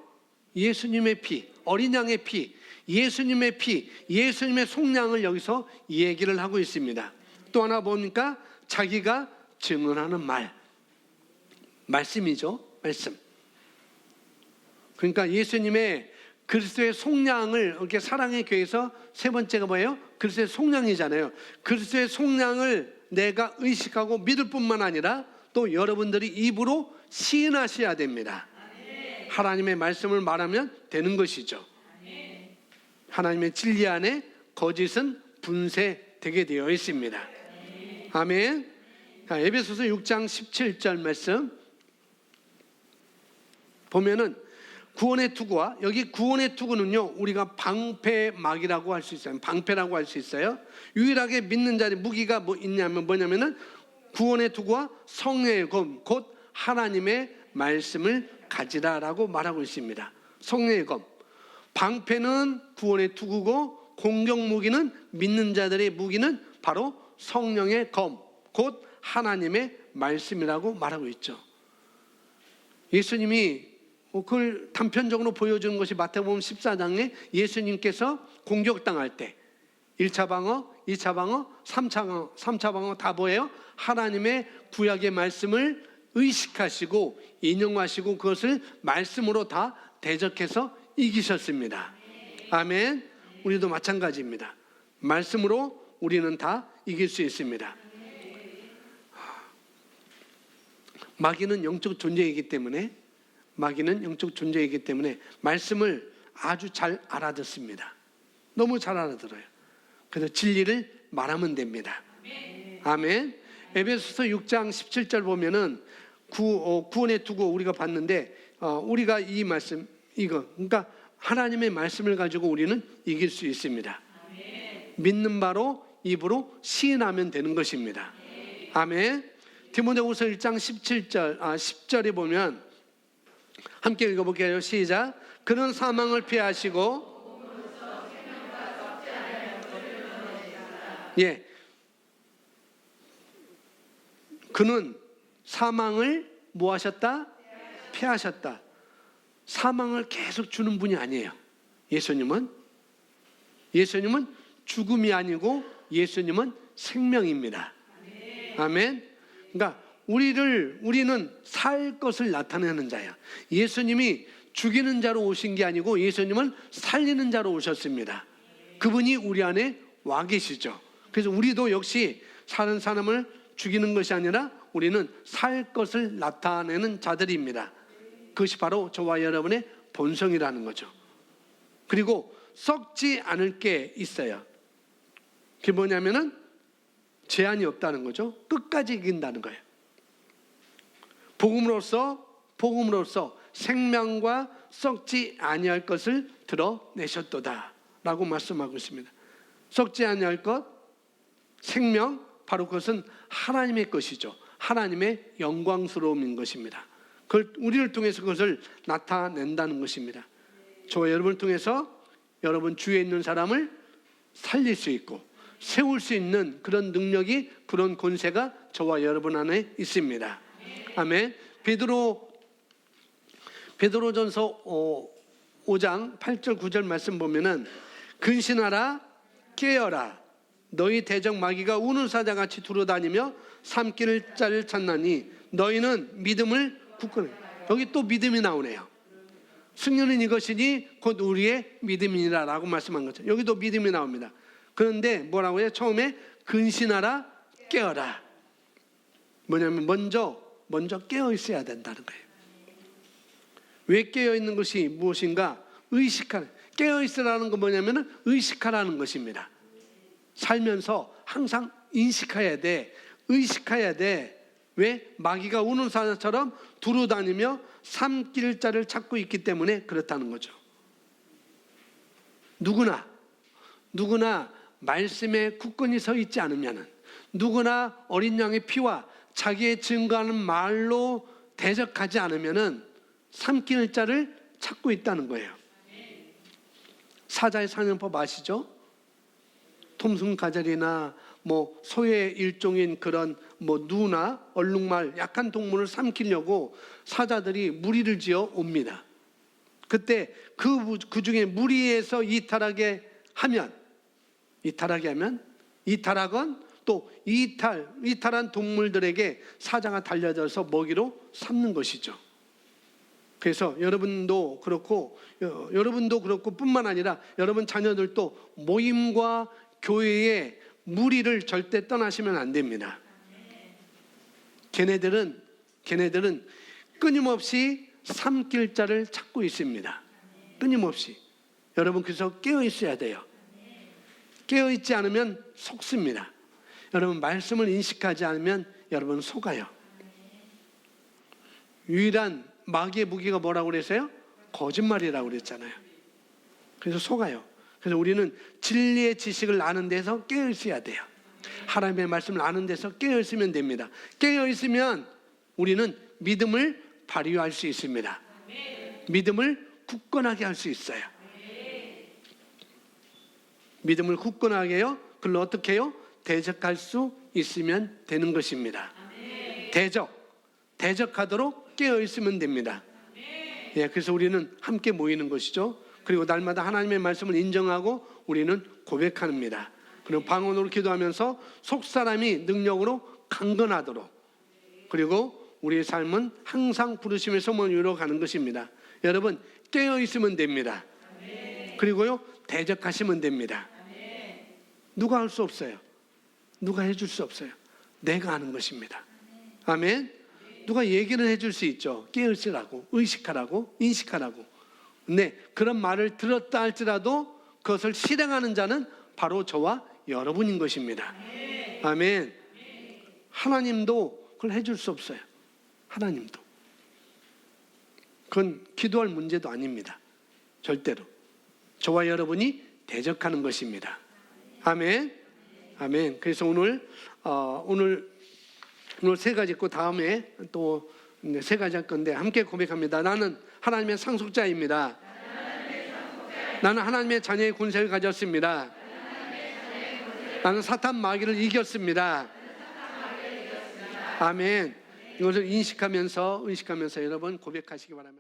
예수님의 피, 어린 양의 피, 예수님의 피, 예수님의 속량을 여기서 얘기를 하고 있습니다. 또 하나 보니까 자기가 증언하는 말씀이죠. 말씀. 그러니까 예수님의 그리스도의 속량을, 이렇게 사랑의 교회에서 세 번째가 뭐예요? 그리스도의 속량이잖아요. 그리스도의 속량을 내가 의식하고 믿을 뿐만 아니라 또 여러분들이 입으로 시인하셔야 됩니다. 하나님의 말씀을 말하면 되는 것이죠. 하나님의 진리 안에 거짓은 분쇄되게 되어 있습니다. 아멘. 에베소서 6장 17절 말씀 보면은 구원의 투구와, 여기 구원의 투구는요, 우리가 방패막이라고 할 수 있어요. 방패라고 할 수 있어요. 유일하게 믿는 자의 무기가 뭐냐면은 구원의 투구와 성령의 검, 곧 하나님의 말씀을 가지라라고 말하고 있습니다. 성령의 검. 방패는 구원의 투구고, 공격 무기는, 믿는 자들의 무기는 바로 성령의 검, 곧 하나님의 말씀이라고 말하고 있죠. 예수님이 그걸 단편적으로 보여주는 것이 마태복음 14장에 예수님께서 공격당할 때 1차 방어, 2차 방어, 3차 방어 다 뭐예요? 하나님의 구약의 말씀을 의식하시고 인용하시고 그것을 말씀으로 다 대적해서 이기셨습니다. 아멘. 우리도 마찬가지입니다. 말씀으로 우리는 다 이길 수 있습니다. 마귀는 영적 존재이기 때문에 말씀을 아주 잘 알아듣습니다. 너무 잘 알아들어요. 그래서 진리를 말하면 됩니다. 아멘. 에베소서 6장 17절 보면은 구원의 투구 우리가 봤는데, 우리가 이 말씀, 그러니까 하나님의 말씀을 가지고 우리는 이길 수 있습니다. 믿는 바로 입으로 시인하면 되는 것입니다. 아멘. 디모데후서 1장 10절에 보면 함께 읽어볼게요. 시작. 그는 사망을 피하시고, 그는 사망을 뭐 하셨다? 피하셨다. 사망을 계속 주는 분이 아니에요. 예수님은 죽음이 아니고 예수님은 생명입니다. 아멘. 그러니까 우리는 살 것을 나타내는 자야. 예수님이 죽이는 자로 오신 게 아니고 예수님은 살리는 자로 오셨습니다. 그분이 우리 안에 와 계시죠. 그래서 우리도 역시 사는 사람을 죽이는 것이 아니라 우리는 살 것을 나타내는 자들입니다. 그것이 바로 저와 여러분의 본성이라는 거죠. 그리고 썩지 않을 게 있어요. 그게 뭐냐면은 제한이 없다는 거죠. 끝까지 이긴다는 거예요. 복음으로서 생명과 썩지 아니할 것을 드러내셨도다 라고 말씀하고 있습니다. 썩지 아니할 것, 생명, 바로 그것은 하나님의 것이죠. 하나님의 영광스러움인 것입니다. 그걸 우리를 통해서 그것을 나타낸다는 것입니다. 저와 여러분을 통해서 여러분 주위에 있는 사람을 살릴 수 있고 세울 수 있는 그런 능력이, 그런 권세가 저와 여러분 안에 있습니다. 아멘. 베드로전서 5장 8절 9절 말씀 보면은 근신하라 깨어라 너희 대적 마귀가 우는 사자같이 두루다니며 삼킬 자를 찾나니 너희는 믿음을 굳건히. 여기 또 믿음이 나오네요. 승리는 이것이니 곧 우리의 믿음이니라 라고 말씀한 거죠. 여기도 믿음이 나옵니다. 그런데 뭐라고 해요? 처음에 근신하라 깨어라. 뭐냐면 먼저 깨어 있어야 된다는 거예요. 왜 깨어 있는 것이 무엇인가? 의식하는. 깨어 있으라는 건 뭐냐면은 의식하라는 것입니다. 살면서 항상 인식해야 돼. 의식해야 돼. 왜? 마귀가 우는 사자처럼 두루다니며 삼킬 자를 찾고 있기 때문에 그렇다는 거죠. 누구나 누구나 말씀에 굳건히 서 있지 않으면, 누구나 어린 양의 피와 자기의 증거하는 말로 대적하지 않으면 삼킬 자를 찾고 있다는 거예요. 사자의 사냥법 아시죠? 톰순가젤이나 소의 일종인 그런 누나, 얼룩말, 약한 동물을 삼키려고 사자들이 무리를 지어 옵니다. 그때 그 중에 무리에서 이탈하게 하면 이탈하건 또 이탈한 동물들에게 사자가 달려들어서 먹이로 삼는 것이죠. 그래서 여러분도 그렇고 뿐만 아니라 여러분 자녀들도 모임과 교회의 무리를 절대 떠나시면 안 됩니다. 걔네들은 끊임없이 삼킬 자를 찾고 있습니다. 끊임없이. 여러분 그래서 깨어 있어야 돼요. 깨어 있지 않으면 속습니다. 여러분 말씀을 인식하지 않으면 여러분 속아요. 유일한 마귀의 무기가 뭐라고 그랬어요? 거짓말이라고 그랬잖아요. 그래서 속아요. 그래서 우리는 진리의 지식을 아는 데서 깨어 있어야 돼요. 하나님의 말씀을 아는 데서 깨어 있으면 됩니다. 깨어 있으면 우리는 믿음을 발휘할 수 있습니다. 믿음을 굳건하게 할 수 있어요. 믿음을 굳건하게 그걸로 어떻게 해요? 대적할 수 있으면 되는 것입니다. 대적하도록 깨어 있으면 됩니다. 그래서 우리는 함께 모이는 것이죠. 그리고 날마다 하나님의 말씀을 인정하고 우리는 고백합니다. 그리고 방언으로 기도하면서 속사람이 능력으로 강건하도록, 그리고 우리의 삶은 항상 부르심의 소문 위로 가는 것입니다. 여러분 깨어 있으면 됩니다. 그리고요 대적하시면 됩니다. 누가 할 수 없어요. 누가 해줄 수 없어요. 내가 하는 것입니다. 아멘. 누가 얘기는 해줄 수 있죠. 깨어 있으라고, 의식하라고, 인식하라고. 네, 그런 말을 들었다 할지라도 그것을 실행하는 자는 바로 저와 여러분인 것입니다. 아멘. 하나님도 그걸 해줄 수 없어요. 하나님도. 그건 기도할 문제도 아닙니다. 절대로. 저와 여러분이 대적하는 것입니다. 아멘. 아멘. 그래서 오늘 세 가지 있고 다음에 또 세 가지 할 건데 함께 고백합니다. 나는 하나님의 상속자입니다. 나는 하나님의 자녀의 군세를 가졌습니다. 나는 사탄 마귀를 이겼습니다. 아멘. 이것을 인식하면서 여러분 고백하시기 바랍니다.